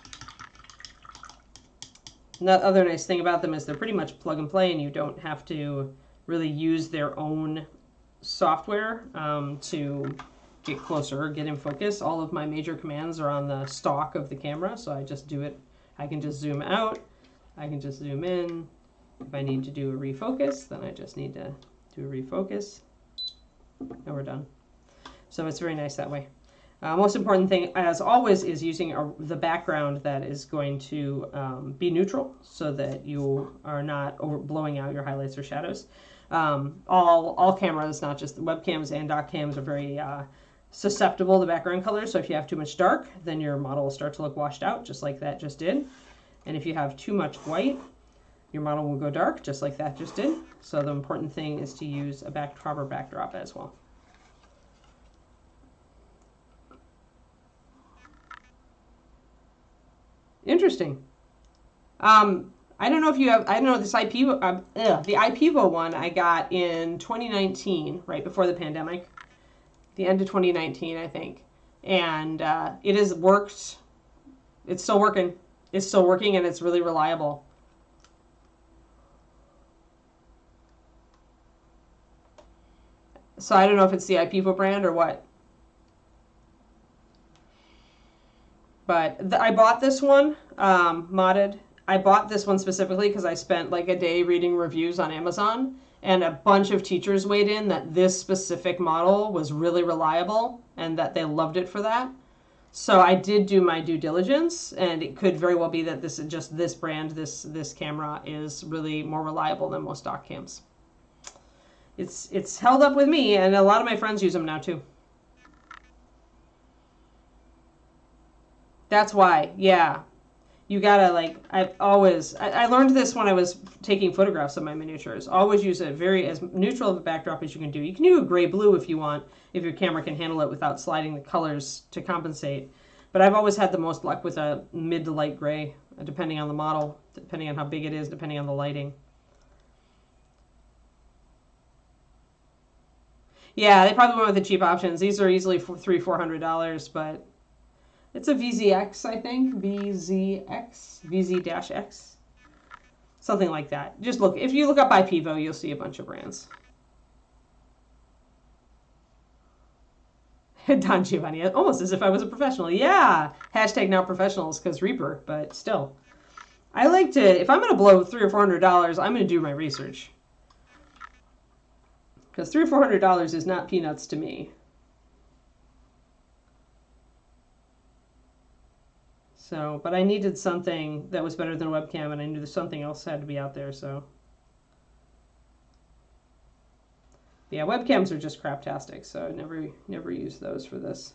The other nice thing about them is they're pretty much plug and play, and you don't have to really use their own software to get closer or get in focus. All of my major commands are on the stalk of the camera, so I just do it. I can just zoom out. I can just zoom in. If I need to do a refocus, then I just need to do a refocus, and we're done. So it's very nice that way. Most important thing, as always, is using the background that is going to be neutral so that you are not blowing out your highlights or shadows. All cameras, not just the webcams and dock cams, are very susceptible to background colors. So if you have too much dark, then your model will start to look washed out, just like that just did. And if you have too much white, your model will go dark, just like that just did. So the important thing is to use a proper backdrop as well. Interesting. I don't know if you have, I don't know, this IPEVO, the IPEVO one I got in 2019, right before the pandemic, the end of 2019, I think. And it has worked. It's still working. It's still working, and it's really reliable. So I don't know if it's the IPEVO brand or what. But I bought this one, modded. I bought this one specifically because I spent like a day reading reviews on Amazon, and a bunch of teachers weighed in that this specific model was really reliable and that they loved it for that. So I did do my due diligence, and it could very well be that this is just this brand, this camera is really more reliable than most dock cams. It's held up with me, and a lot of my friends use them now too. That's why, yeah. You gotta, like, I learned this when I was taking photographs of my miniatures. Always use a as neutral of a backdrop as you can do. You can do a gray-blue if you want, if your camera can handle it without sliding the colors to compensate. But I've always had the most luck with a mid to light gray, depending on the model, depending on how big it is, depending on the lighting. Yeah, they probably went with the cheap options. These are easily $300-$400, but it's a VZX, I think. VZ-X, something like that. Just look, if you look up IPEVO, you'll see a bunch of brands. Don Giovanni, almost as if I was a professional. Yeah, hashtag not professionals because Reaper, but still. I like to, if I'm going to blow $300 or $400, I'm going to do my research. Because $300 or $400 is not peanuts to me. So, but I needed something that was better than a webcam, and I knew that something else had to be out there, so. Yeah, webcams are just craptastic, so I never use those for this.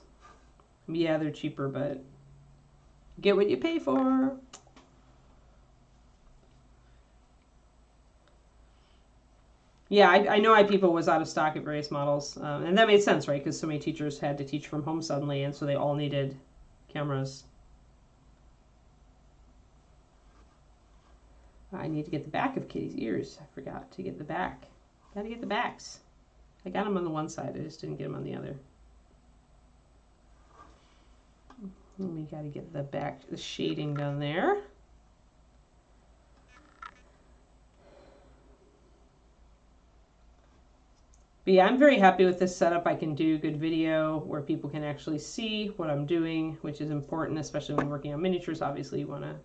Yeah, they're cheaper, but get what you pay for. Yeah, I know IPEVO was out of stock at various models, and that made sense, right? Because so many teachers had to teach from home suddenly, and so they all needed cameras. I need to get the back of Kitty's ears. I forgot to get the back. Gotta get the backs. I got them on the one side, I just didn't get them on the other. And we gotta get the back, the shading done there. But yeah, I'm very happy with this setup. I can do good video where people can actually see what I'm doing, which is important, especially when working on miniatures. Obviously, you want to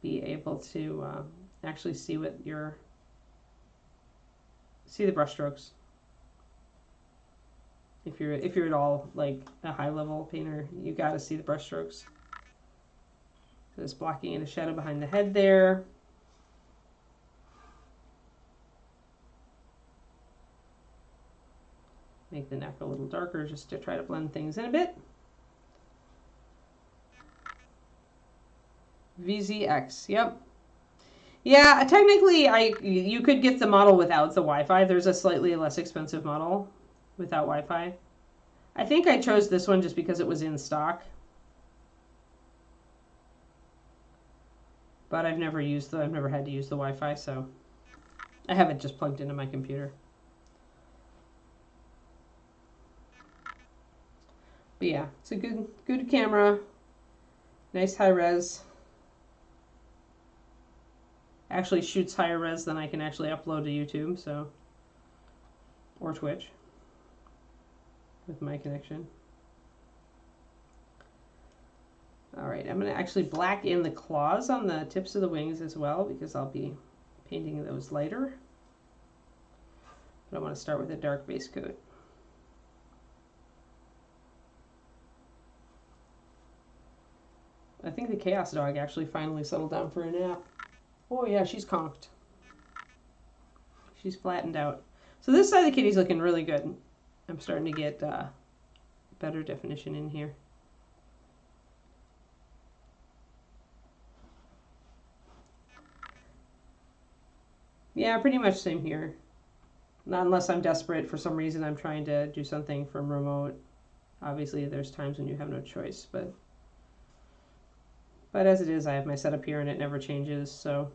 be able to actually see what see the brush strokes. If you're at all like a high level painter, you got to see the brush strokes. Just blocking in a shadow behind the head there. Make the neck a little darker just to try to blend things in a bit. VZX, yep. Yeah, technically you could get the model without the Wi-Fi. There's a slightly less expensive model without Wi-Fi. I think I chose this one just because it was in stock. But I've never had to use the Wi-Fi, so I have it just plugged into my computer. But yeah, it's a good camera. Nice high res. Actually shoots higher res than I can actually upload to YouTube, so, or Twitch with my connection. All right, I'm going to actually black in the claws on the tips of the wings as well because I'll be painting those lighter. But I want to start with a dark base coat. think the chaos dog actually finally settled down for a nap. Oh yeah, she's conked. She's flattened out. So this side of the kitty's looking really good. I'm starting to get better definition in here. Yeah, pretty much same here. Not unless I'm desperate for some reason I'm trying to do something from remote. Obviously, there's times when you have no choice, but as it is, I have my setup here and it never changes, so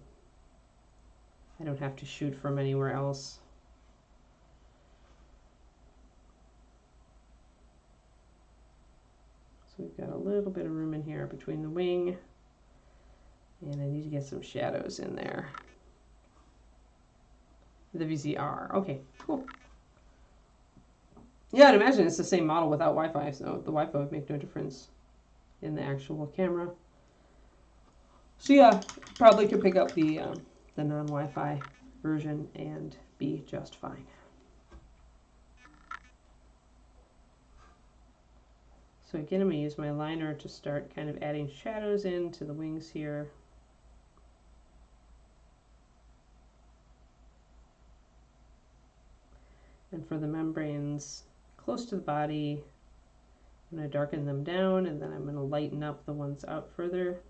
I don't have to shoot from anywhere else. So we've got a little bit of room in here between the wing, and I need to get some shadows in there. The VZR. Okay, cool. Yeah, I'd imagine it's the same model without Wi-Fi, so the Wi-Fi would make no difference in the actual camera. So yeah, probably could pick up the non-Wi-Fi version and be just fine. So again, I'm going to use my liner to start kind of adding shadows into the wings here. And for the membranes close to the body, I'm going to darken them down, and then I'm going to lighten up the ones out further.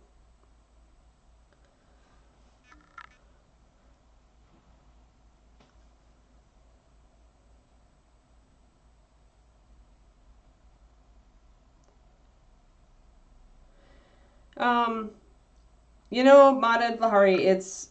You know, Madad Lahari,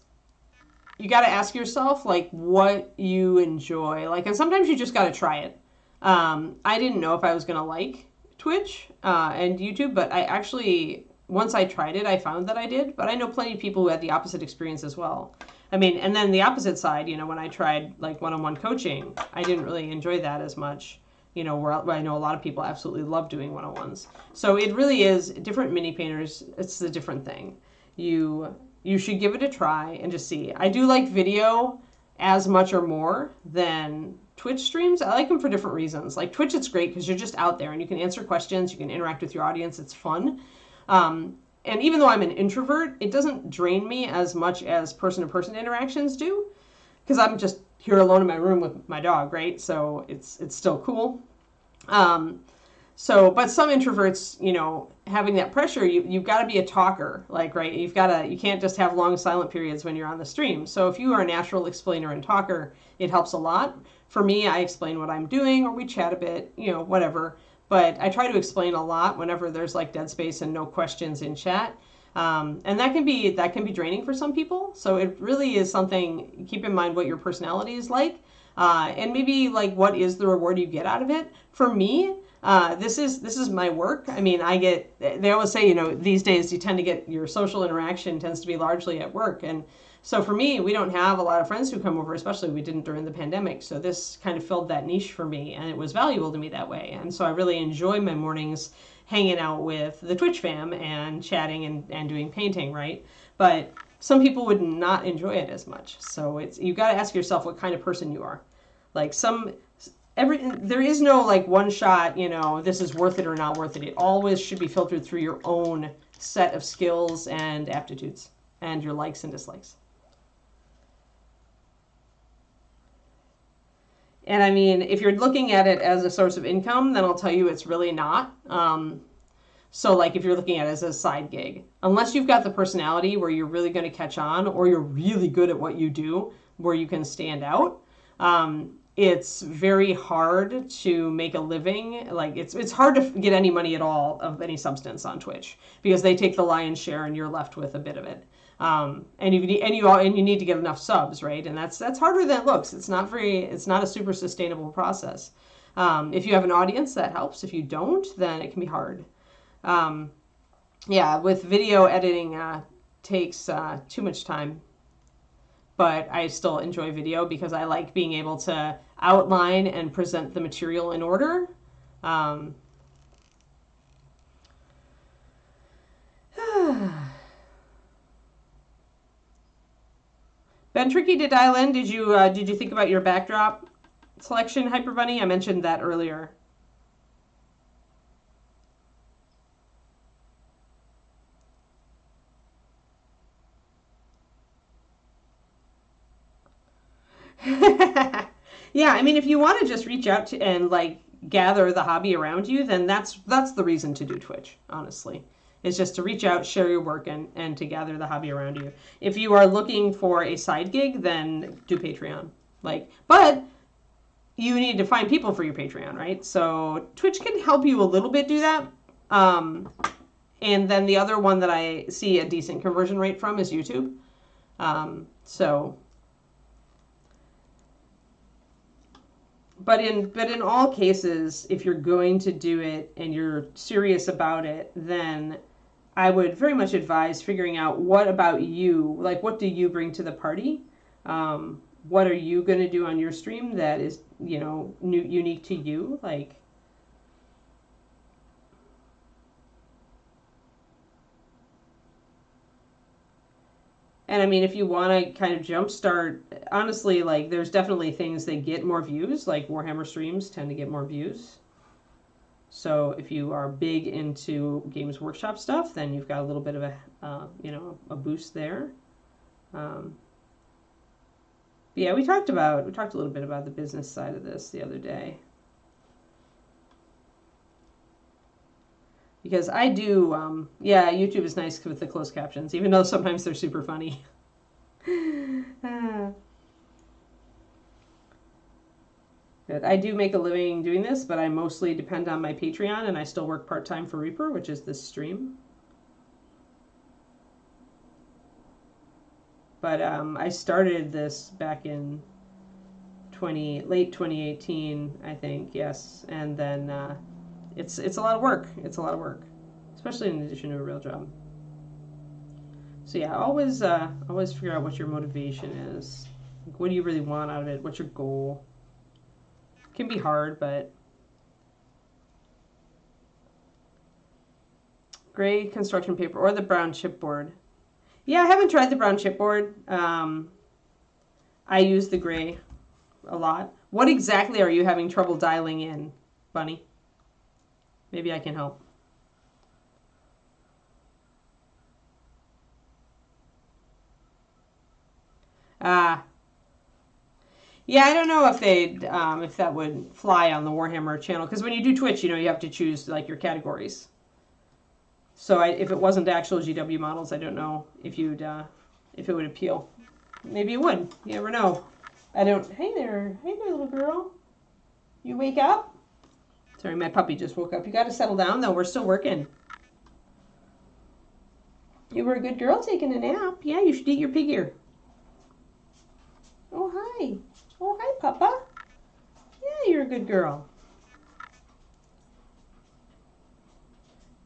you got to ask yourself, like, what you enjoy. Like, and sometimes you just got to try it. I didn't know if I was going to like Twitch and YouTube, but I actually, once I tried it, I found that I did. But I know plenty of people who had the opposite experience as well. I mean, and then the opposite side, you know, when I tried, like, one-on-one coaching, I didn't really enjoy that as much. You know, where I know a lot of people absolutely love doing one-on-ones. So it really is different mini painters. It's a different thing. You should give it a try and just see. I do like video as much or more than Twitch streams. I like them for different reasons. Like Twitch, it's great because you're just out there and you can answer questions, you can interact with your audience. It's fun. And even though I'm an introvert, it doesn't drain me as much as person-to-person interactions do, because I'm just here alone in my room with my dog, right? So it's still cool. But some introverts, you know, having that pressure, you've got to be a talker, like, right? You can't just have long silent periods when you're on the stream. So if you are a natural explainer and talker, it helps a lot. For me, I explain what I'm doing, or we chat a bit, you know, whatever. But I try to explain a lot whenever there's like dead space and no questions in chat. And that can be draining for some people. So it really is something, keep in mind what your personality is like. And maybe like what is the reward you get out of it. For me, this is my work. I mean, they always say, you know, these days you tend to get your social interaction tends to be largely at work. And so for me, we don't have a lot of friends who come over, especially we didn't during the pandemic. So this kind of filled that niche for me, and it was valuable to me that way. And so I really enjoy my mornings hanging out with the Twitch fam and chatting and doing painting, right? But some people would not enjoy it as much. So you got to ask yourself what kind of person you are. Like there is no like one shot, you know, this is worth it or not worth it. It always should be filtered through your own set of skills and aptitudes and your likes and dislikes. And I mean, if you're looking at it as a source of income, then I'll tell you it's really not. So like if you're looking at it as a side gig, unless you've got the personality where you're really going to catch on, or you're really good at what you do, where you can stand out, it's very hard to make a living. Like it's hard to get any money at all of any substance on Twitch, because they take the lion's share and you're left with a bit of it. And you need to get enough subs, right? And that's harder than it looks. It's not a super sustainable process. If you have an audience, that helps. If you don't, then it can be hard. Yeah, with video editing takes too much time. But I still enjoy video because I like being able to outline and present the material in order. Ben Tricky to dial in. Did you think about your backdrop selection, Hyper Bunny? I mentioned that earlier. Yeah, I mean, if you want to just reach out to and like gather the hobby around you, then that's the reason to do Twitch, honestly. Is just to reach out, share your work, and to gather the hobby around you. If you are looking for a side gig, then do Patreon. Like, but you need to find people for your Patreon, right? So Twitch can help you a little bit do that. And then the other one that I see a decent conversion rate from is YouTube. So, but in all cases, if you're going to do it and you're serious about it, then I would very much advise figuring out what about you, like what do you bring to the party? What are you going to do on your stream that is, you know, unique to you? Like, and I mean, if you want to kind of jumpstart, honestly, like there's definitely things that get more views, like Warhammer streams tend to get more views. So if you are big into Games Workshop stuff, then you've got a little bit of a, you know, a boost there. Yeah, we talked a little bit about the business side of this the other day. Because I do, yeah, YouTube is nice with the closed captions, even though sometimes they're super funny. Good. I do make a living doing this, but I mostly depend on my Patreon, and I still work part-time for Reaper, which is this stream. But I started this back in late 2018, I think, yes. And then it's a lot of work. It's a lot of work, especially in addition to a real job. So yeah, always figure out what your motivation is. Like, what do you really want out of it? What's your goal? It can be hard, but gray construction paper or the brown chipboard. Yeah, I haven't tried the brown chipboard. I use the gray a lot. What exactly are you having trouble dialing in, Bunny? Maybe I can help. Yeah, I don't know if if that would fly on the Warhammer channel, because when you do Twitch, you know, you have to choose like your categories. So if it wasn't actual GW models, I don't know if if it would appeal. Maybe it would. You never know. I don't. Hey there, little girl. You wake up? Sorry, my puppy just woke up. You got to settle down, though. We're still working. You were a good girl taking a nap. Yeah, you should eat your pig ear. Oh, hi. Oh, hi, Papa. Yeah, you're a good girl.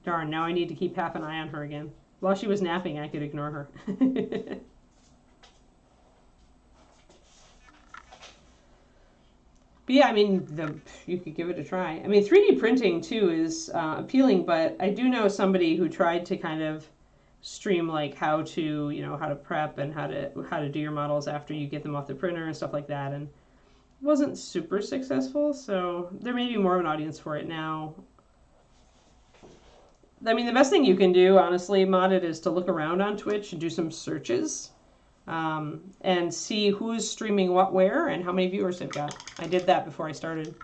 Darn, now I need to keep half an eye on her again. While she was napping, I could ignore her. But yeah, I mean, you could give it a try. I mean, 3D printing, too, is appealing, but I do know somebody who tried to kind of stream like how to, you know, how to prep and how to do your models after you get them off the printer and stuff like that, and it wasn't super successful, so there may be more of an audience for it now. I mean, the best thing you can do, honestly, Modded, is to look around on Twitch and do some searches and see who's streaming what where and how many viewers they've got. I did that before I started.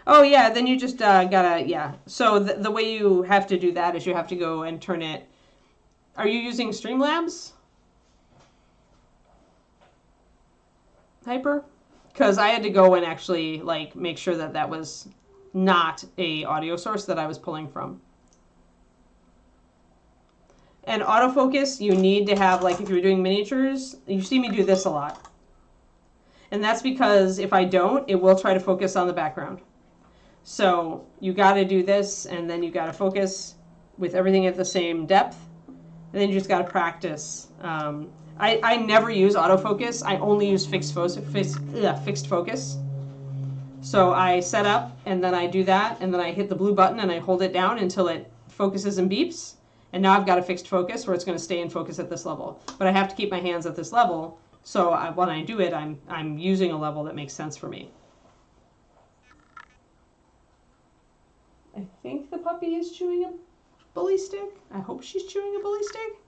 Oh, yeah, then you just gotta, yeah. So the way you have to do that is you have to go and turn it. Are you using Streamlabs? Hyper? Because I had to go and actually like make sure that that was not a audio source that I was pulling from. And autofocus, you need to have, like, if you're doing miniatures, you see me do this a lot. And that's because if I don't, it will try to focus on the background. So you got to do this, and then you got to focus with everything at the same depth. And then you just got to practice. I never use autofocus. I only use fixed focus. So I set up, and then I do that, and then I hit the blue button, and I hold it down until it focuses and beeps. And now I've got a fixed focus where it's going to stay in focus at this level. But I have to keep my hands at this level, so when I do it, I'm using a level that makes sense for me. I think the puppy is chewing a bully stick. I hope she's chewing a bully stick.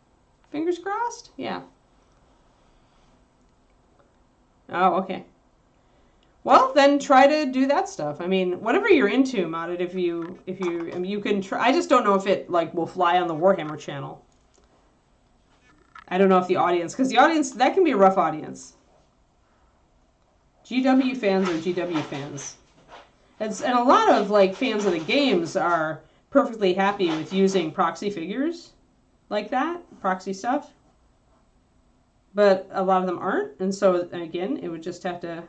Fingers crossed? Yeah. Oh, okay. Well, then try to do that stuff. I mean, whatever you're into, Modded, I mean, you can try. I just don't know if it like will fly on the Warhammer channel. I don't know if the audience, because the audience, that can be a rough audience. GW fans are GW fans. And a lot of like fans of the games are perfectly happy with using proxy figures like that, proxy stuff. But a lot of them aren't, and so again, it would just have to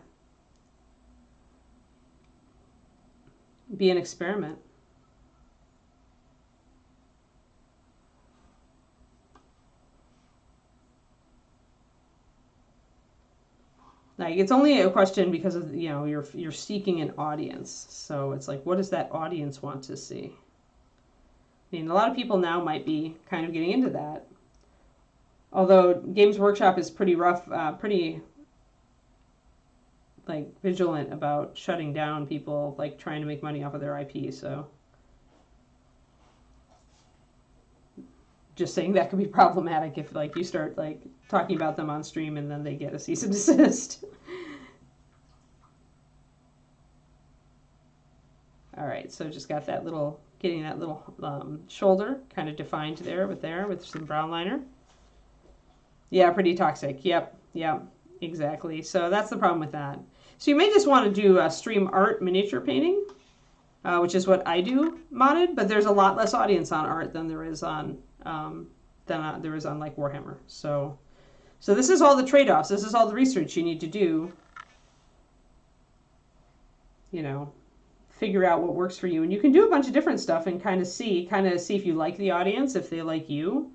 be an experiment. Like it's only a question because of you're seeking an audience. So it's like, what does that audience want to see? I mean, a lot of people now might be kind of getting into that. Although Games Workshop is pretty rough, pretty like vigilant about shutting down people like trying to make money off of their IP. So just saying that could be problematic if like you start like talking about them on stream and then they get a cease and desist. All right, so just got that little, getting that little shoulder kind of defined there with some brown liner. Yeah, pretty toxic. Yep, exactly. So that's the problem with that. So you may just want to do a stream art miniature painting, which is what I do modded, but there's a lot less audience on art than there is on like Warhammer. So this is all the trade-offs. This is all the research you need to do. You know, figure out what works for you, and you can do a bunch of different stuff and kind of see if you like the audience, if they like you.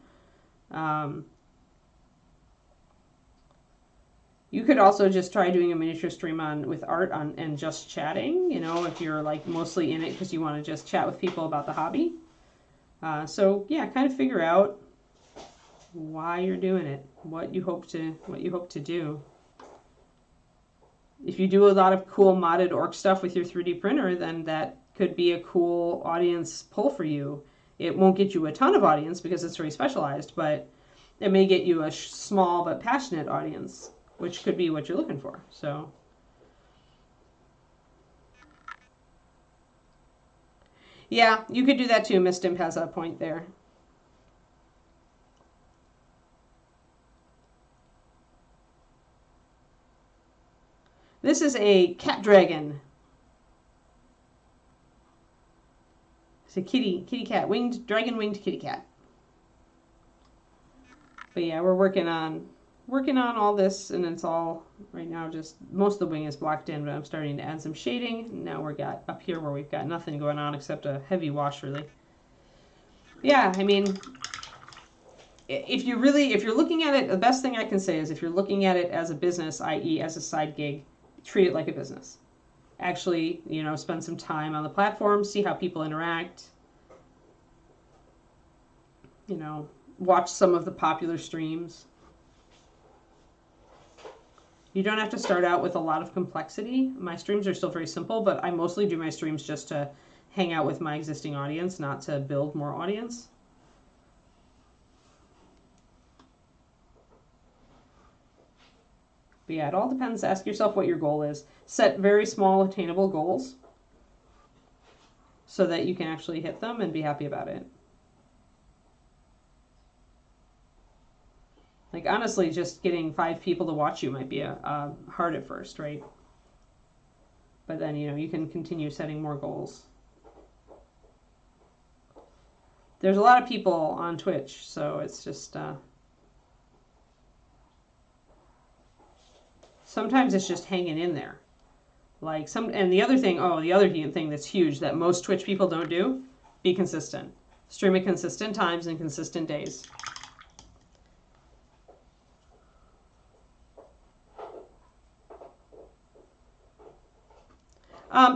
You could also just try doing a miniature stream with art on and just chatting, you know, if you're like mostly in it because you want to just chat with people about the hobby. So yeah, kind of figure out why you're doing it, what you hope to do. If you do a lot of cool modded orc stuff with your 3D printer, then that could be a cool audience pull for you. It won't get you a ton of audience because it's very specialized, but it may get you a small but passionate audience, which could be what you're looking for. So yeah, you could do that too. Miss Dimp has a point there. This is a cat dragon. It's a kitty cat, dragon winged kitty cat. But yeah, we're working on all this, and it's all right now just most of the wing is blocked in, but I'm starting to add some shading. Now we're got up here where we've got nothing going on except a heavy wash, really. Yeah, I mean, if you're looking at it, the best thing I can say is if you're looking at it as a business, i.e. as a side gig, treat it like a business. Actually, you know, spend some time on the platform, see how people interact. You know, watch some of the popular streams. You don't have to start out with a lot of complexity. My streams are still very simple, but I mostly do my streams just to hang out with my existing audience, not to build more audience. But yeah, it all depends. Ask yourself what your goal is. Set very small, attainable goals so that you can actually hit them and be happy about it. Like, honestly, just getting 5 people to watch you might be hard at first, right? But then, you know, you can continue setting more goals. There's a lot of people on Twitch, so it's just... sometimes it's just hanging in there. Like and the other thing that's huge that most Twitch people don't do, be consistent. Stream at consistent times and consistent days.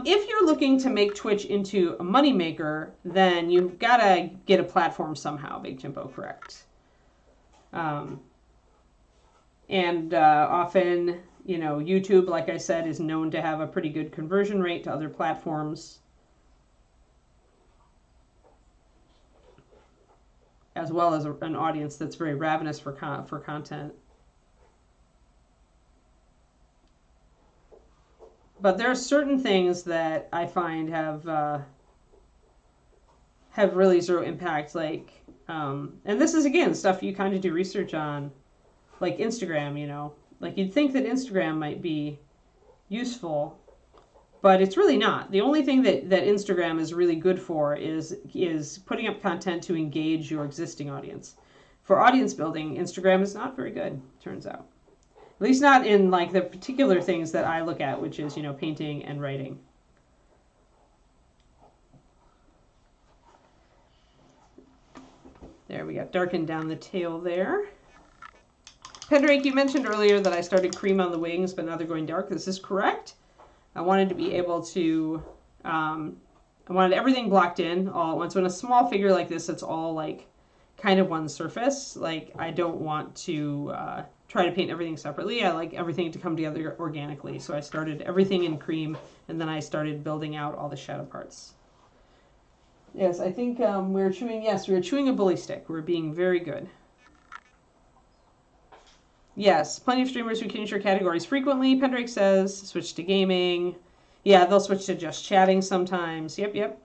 If you're looking to make Twitch into a moneymaker, then you've got to get a platform somehow, Big Jimbo, correct? Often, you know, YouTube, like I said, is known to have a pretty good conversion rate to other platforms, as well as an audience that's very ravenous for content. But there are certain things that I find have really zero impact, like, and this is again stuff you kind of do research on, like Instagram. Like you'd think that Instagram might be useful, but it's really not. The only thing that Instagram is really good for is putting up content to engage your existing audience. For audience building, Instagram is not very good, turns out. At least not in like the particular things that I look at, which is, painting and writing. There, we got darkened down the tail there. Pendrake, you mentioned earlier that I started cream on the wings, but now they're going dark. This is correct. I wanted to be able to, I wanted everything blocked in all at once. When a small figure like this, it's all like kind of one surface. Like I don't want to try to paint everything separately. I like everything to come together organically. So I started everything in cream, and then I started building out all the shadow parts. Yes, I think we were chewing a bully stick. We're being very good. Yes, plenty of streamers who change their categories frequently. Pendrake says, switch to gaming. Yeah, they'll switch to just chatting sometimes. Yep.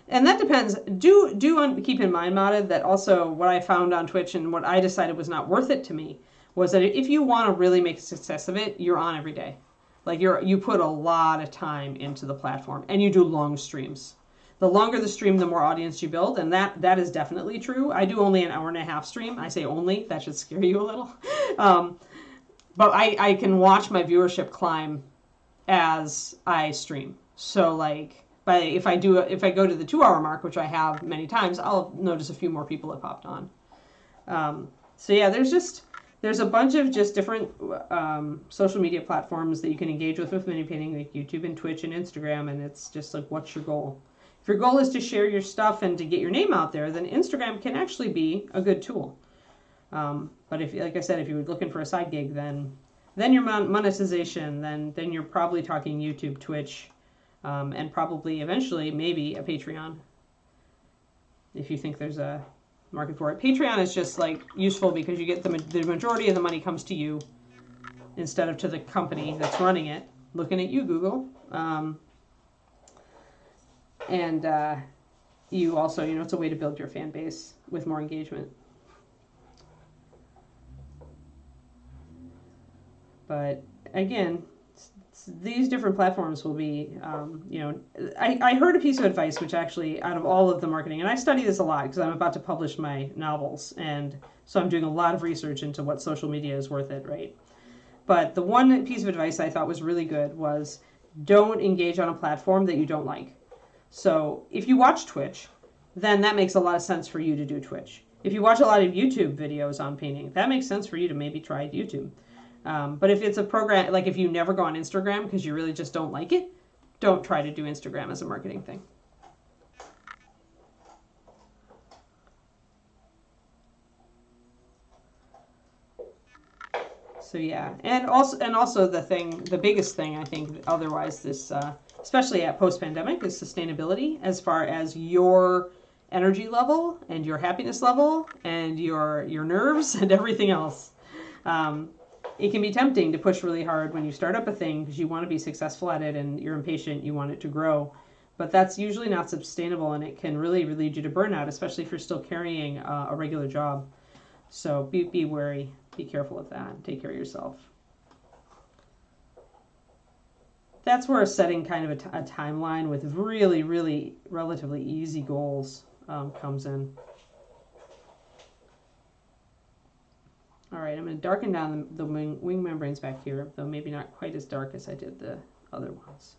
And that depends. Do keep in mind, Modded, that also what I found on Twitch and what I decided was not worth it to me was that if you want to really make a success of it, you're on every day. Like you put a lot of time into the platform, and you do long streams. The longer the stream, the more audience you build, and that is definitely true. I do only an hour and a half stream. I say only. That should scare you a little. But I can watch my viewership climb as I stream. So like, if I go to the 2-hour mark, which I have many times, I'll notice a few more people have popped on. So yeah, there's a bunch of just different social media platforms that you can engage with mini painting, like YouTube and Twitch and Instagram, and it's just like, what's your goal? If your goal is to share your stuff and to get your name out there, then Instagram can actually be a good tool. But if, like I said, if you're looking for a side gig, then your monetization, then you're probably talking YouTube, Twitch, and probably eventually maybe a Patreon, if you think there's a market for it. Patreon is just like useful because you get the majority of the money comes to you instead of to the company that's running it. Looking at you, Google. And you also, it's a way to build your fan base with more engagement. But again, these different platforms will be, I heard a piece of advice, which actually, out of all of the marketing, and I study this a lot because I'm about to publish my novels, and so I'm doing a lot of research into what social media is worth it, right? But the one piece of advice I thought was really good was don't engage on a platform that you don't like. So if you watch Twitch, then that makes a lot of sense for you to do Twitch. If you watch a lot of YouTube videos on painting, that makes sense for you to maybe try YouTube. But if it's a program, like if you never go on Instagram because you really just don't like it, don't try to do Instagram as a marketing thing. So yeah, and also the biggest thing I think otherwise this, especially at post-pandemic, is sustainability as far as your energy level and your happiness level and your nerves and everything else. It can be tempting to push really hard when you start up a thing because you want to be successful at it and you're impatient, you want it to grow. But that's usually not sustainable, and it can really lead you to burnout, especially if you're still carrying a regular job. So be wary, be careful of that, take care of yourself. That's where setting kind of a timeline with really, really relatively easy goals comes in. All right, I'm going to darken down the wing membranes back here, though maybe not quite as dark as I did the other ones.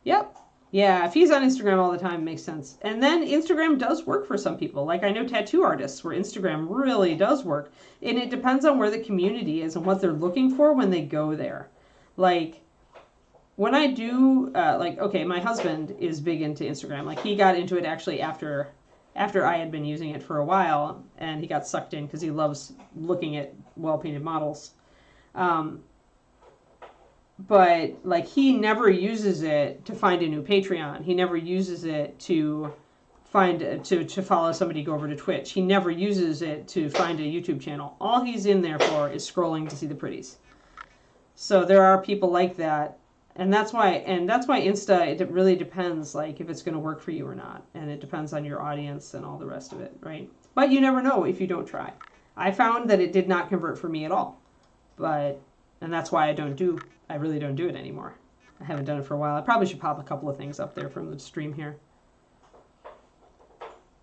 Yep. Yeah, if he's on Instagram all the time, it makes sense. And then Instagram does work for some people. Like I know tattoo artists where Instagram really does work. And it depends on where the community is and what they're looking for when they go there. Like when I do, okay, my husband is big into Instagram. Like he got into it actually after I had been using it for a while, and he got sucked in because he loves looking at well-painted models. But like he never uses it to find a new Patreon. He never uses it to to follow somebody, go over to Twitch. He never uses it to find a YouTube channel. All he's in there for is scrolling to see the pretties. So there are people like that, and that's why Insta, it really depends, like, if it's going to work for you or not, and it depends on your audience and all the rest of it, right? But you never know if you don't try. I found that it did not convert for me at all, and that's why I really don't do it anymore. I haven't done it for a while. I probably should pop a couple of things up there from the stream here.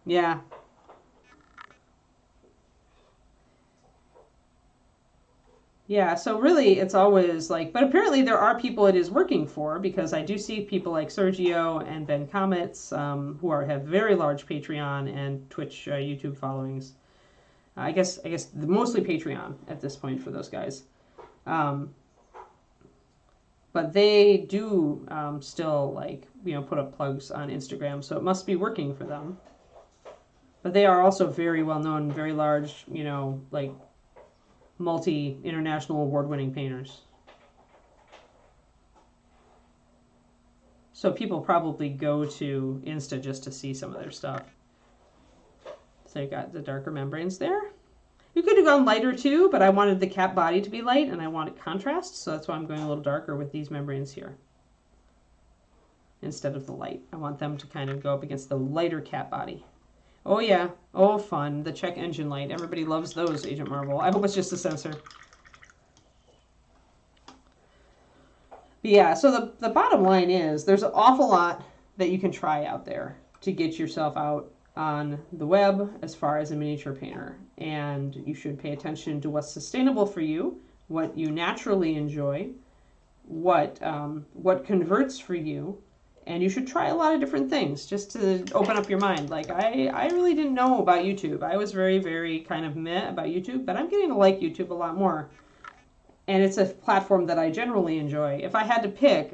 Yeah. Yeah, so really it's always like, but apparently there are people it is working for, because I do see people like Sergio and Ben Comets who have very large Patreon and Twitch YouTube followings. I guess mostly Patreon at this point for those guys. But they do still, like, put up plugs on Instagram, so it must be working for them. But they are also very well known, very large, like multi-international award-winning painters. So people probably go to Insta just to see some of their stuff. So you got the darker membranes there. You could have gone lighter too, but I wanted the cap body to be light and I wanted contrast, so that's why I'm going a little darker with these membranes here instead of the light. I want them to kind of go up against the lighter cap body. Oh yeah, oh fun, the check engine light. Everybody loves those, Agent Marvel. I hope it's just a sensor. But yeah, so the bottom line is there's an awful lot that you can try out there to get yourself out on the web as far as a miniature painter, and you should pay attention to what's sustainable for you, what you naturally enjoy, what converts for you, and you should try a lot of different things just to open up your mind. Like I really didn't know about YouTube. I was very, very kind of meh about YouTube, but I'm getting to like YouTube a lot more, and it's a platform that I generally enjoy. If I had to pick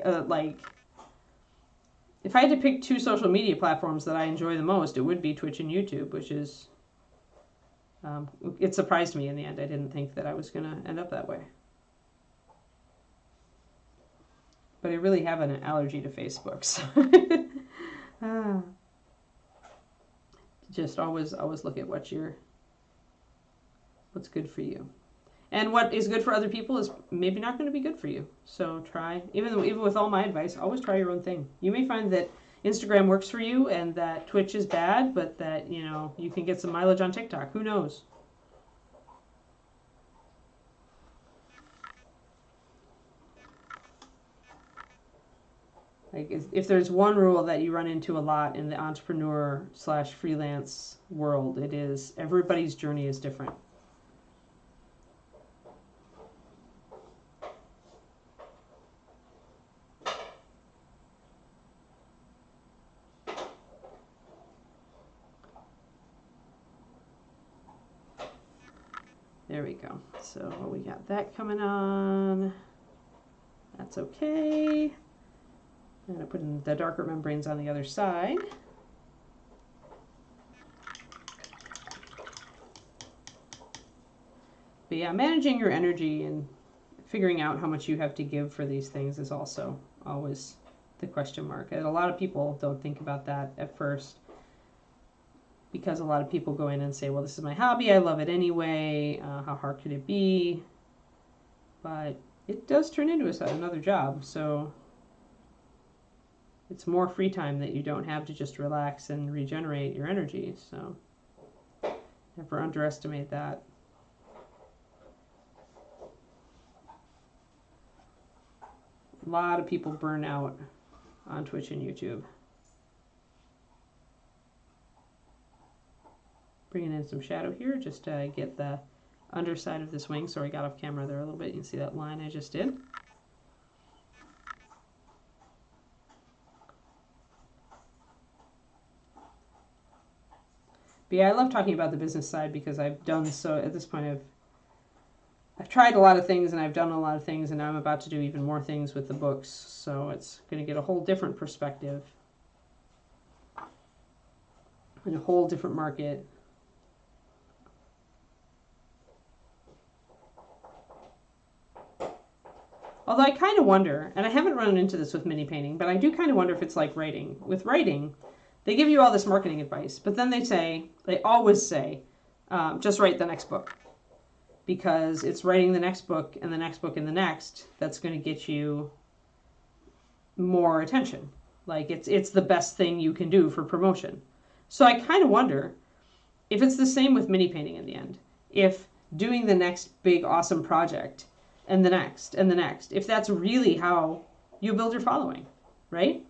if I had to pick two social media platforms that I enjoy the most, it would be Twitch and YouTube, which is, it surprised me in the end. I didn't think that I was going to end up that way. But I really have an allergy to Facebook, so just always look at what's good for you. And what is good for other people is maybe not going to be good for you. So try, even with all my advice, always try your own thing. You may find that Instagram works for you and that Twitch is bad, but that, you can get some mileage on TikTok. Who knows? Like, if there's one rule that you run into a lot in the entrepreneur/freelance world, it is everybody's journey is different. There we go. So we got that coming on. That's okay. I'm going to put in the darker membranes on the other side. But yeah, managing your energy and figuring out how much you have to give for these things is also always the question mark. And a lot of people don't think about that at first, because a lot of people go in and say, well, this is my hobby, I love it anyway, how hard could it be? But it does turn into another job, so it's more free time that you don't have to just relax and regenerate your energy, so never underestimate that. A lot of people burn out on Twitch and YouTube. Bringing in some shadow here just to get the underside of this wing. Sorry, I got off camera there a little bit. You can see that line I just did. But yeah, I love talking about the business side because I've done so at this point. I've tried a lot of things and I've done a lot of things, and now I'm about to do even more things with the books. So it's going to get a whole different perspective and a whole different market. Although I kind of wonder, and I haven't run into this with mini painting, but I do kind of wonder if it's like writing. With writing, They give you all this marketing advice, but then they always say, just write the next book. Because it's writing the next book and the next book and the next that's going to get you more attention. Like it's the best thing you can do for promotion. So I kind of wonder if it's the same with mini painting in the end. If doing the next big awesome project and the next and the next, if that's really how you build your following, right?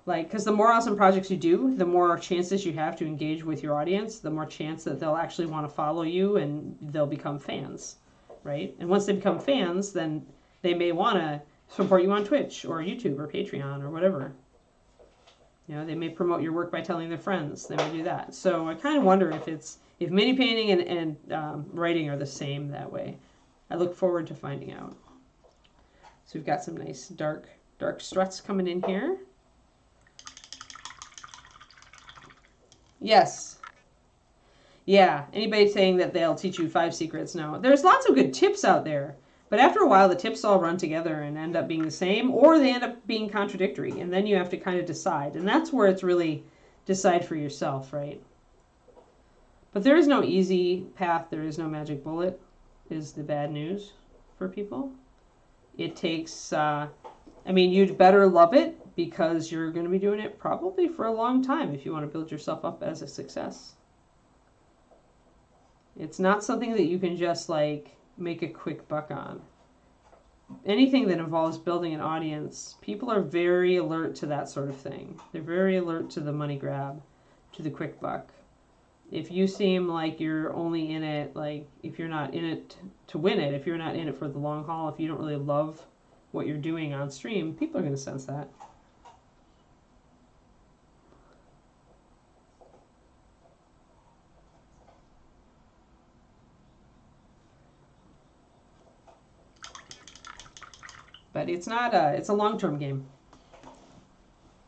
Like, because the more awesome projects you do, the more chances you have to engage with your audience, the more chance that they'll actually want to follow you and they'll become fans, right? And once they become fans, then they may want to support you on Twitch or YouTube or Patreon or whatever. You know, they may promote your work by telling their friends. They may do that. So I kind of wonder if mini painting and writing are the same that way. I look forward to finding out. So we've got some nice dark struts coming in here. Yes. Yeah. Anybody saying that they'll teach you 5 secrets? No. There's lots of good tips out there. But after a while, the tips all run together and end up being the same, or they end up being contradictory. And then you have to kind of decide. And that's where it's really decide for yourself, right? But there is no easy path. There is no magic bullet, is the bad news for people. It takes, you'd better love it, because you're going to be doing it probably for a long time if you want to build yourself up as a success. It's not something that you can just like make a quick buck on. Anything that involves building an audience, people are very alert to that sort of thing. They're very alert to the money grab, to the quick buck. If you seem like you're only in it, like if you're not in it to win it, if you're not in it for the long haul, if you don't really love what you're doing on stream, people are going to sense that. But it's not it's a long-term game.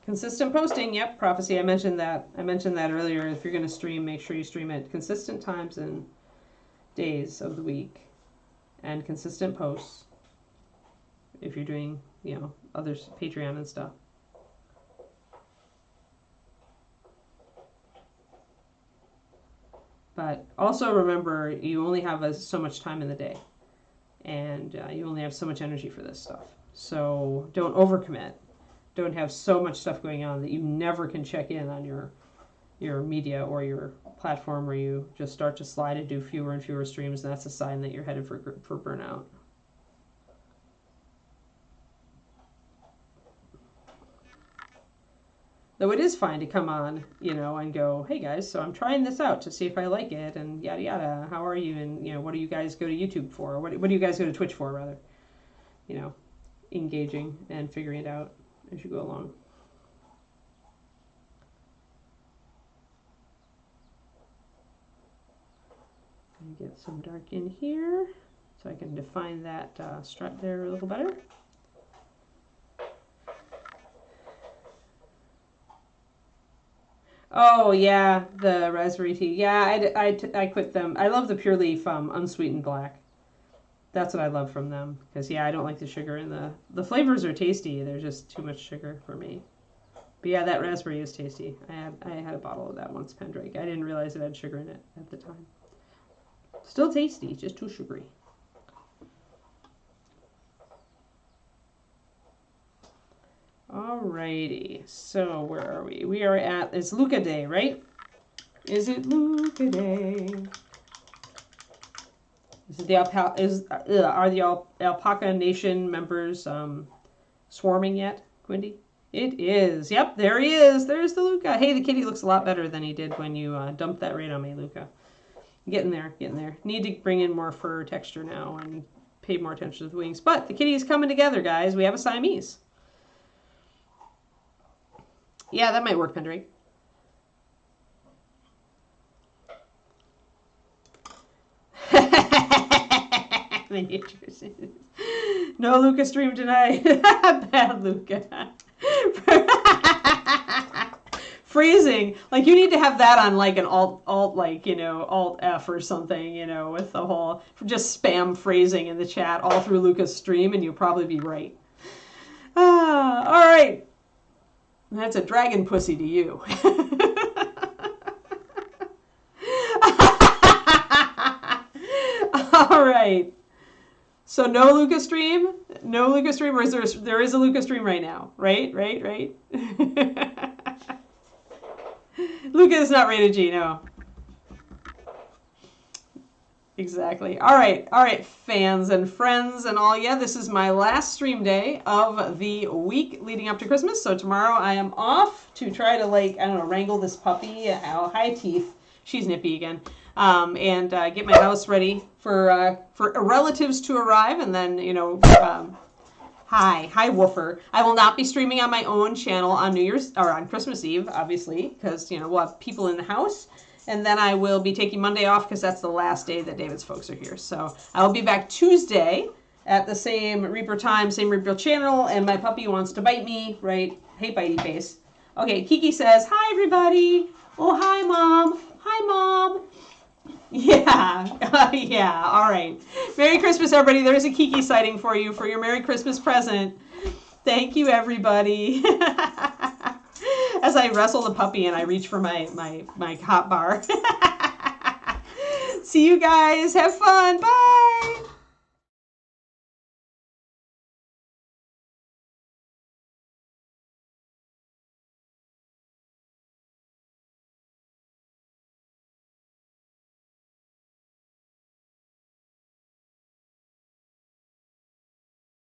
Consistent posting, yep, prophecy. I mentioned that earlier. If you're going to stream, make sure you stream at consistent times and days of the week, and consistent posts. If you're doing, others, Patreon and stuff. But also remember, you only have so much time in the day, and you only have so much energy for this stuff. So don't overcommit. Don't have so much stuff going on that you never can check in on your media or your platform, where you just start to slide and do fewer and fewer streams, and that's a sign that you're headed for burnout. Though it is fine to come on, and go, hey guys, so I'm trying this out to see if I like it, and yada yada, how are you, and what do you guys go to YouTube for? What do you guys go to Twitch for, rather? Engaging and figuring it out as you go along. Get some dark in here so I can define that strut there a little better. Oh yeah, the raspberry tea. Yeah, I quit them. I love the Pure Leaf unsweetened black. That's what I love from them. Because I don't like the sugar in the flavors are tasty. They're just too much sugar for me. But yeah, that raspberry is tasty. I had a bottle of that once, Pendrake. I didn't realize it had sugar in it at the time. Still tasty, just too sugary. Alrighty, so where are we? We are at, it's Luca Day, right? Is it Luca Day? Is it are the Alpaca Nation members swarming yet, Quindy? It is. Yep, there he is. There's the Luca. Hey, the kitty looks a lot better than he did when you dumped that raid on me, Luca. Getting there, getting there. Need to bring in more fur texture now and pay more attention to the wings. But the kitty is coming together, guys. We have a Siamese. Yeah, that might work, Pendrake. Miniatures. No Luca stream tonight. Bad Luca. Phrasing. Like, you need to have that on, like, an alt, like, alt F or something, with the whole, just spam phrasing in the chat all through Luca's stream, and you'll probably be right. All right. That's a dragon pussy to you. All right. So no Luca stream? No Luca stream? Or there is a Luca stream right now? Right? Luca is not rated G, no. Exactly. All right, fans and friends and all. Yeah, this is my last stream day of the week leading up to Christmas. So tomorrow I am off to try to, like, I don't know, wrangle this puppy. Oh, hi, Teeth. She's nippy again. And get my house ready for relatives to arrive. And then, you know, hi, Woofer. I will not be streaming on my own channel on New Year's or on Christmas Eve, obviously, because, you know, we'll have people in the house. And then I will be taking Monday off because that's the last day that David's folks are here. So I will be back Tuesday at the same Reaper time, same Reaper channel. And my puppy wants to bite me, right? Hey, bitey face. Okay, Kiki says, hi, everybody. Oh, hi, Mom. Hi, Mom. Yeah, yeah, all right. Merry Christmas, everybody. There's a Kiki sighting for you for your Merry Christmas present. Thank you, everybody. As I wrestle the puppy and I reach for my hot bar. See you guys. Have fun. Bye.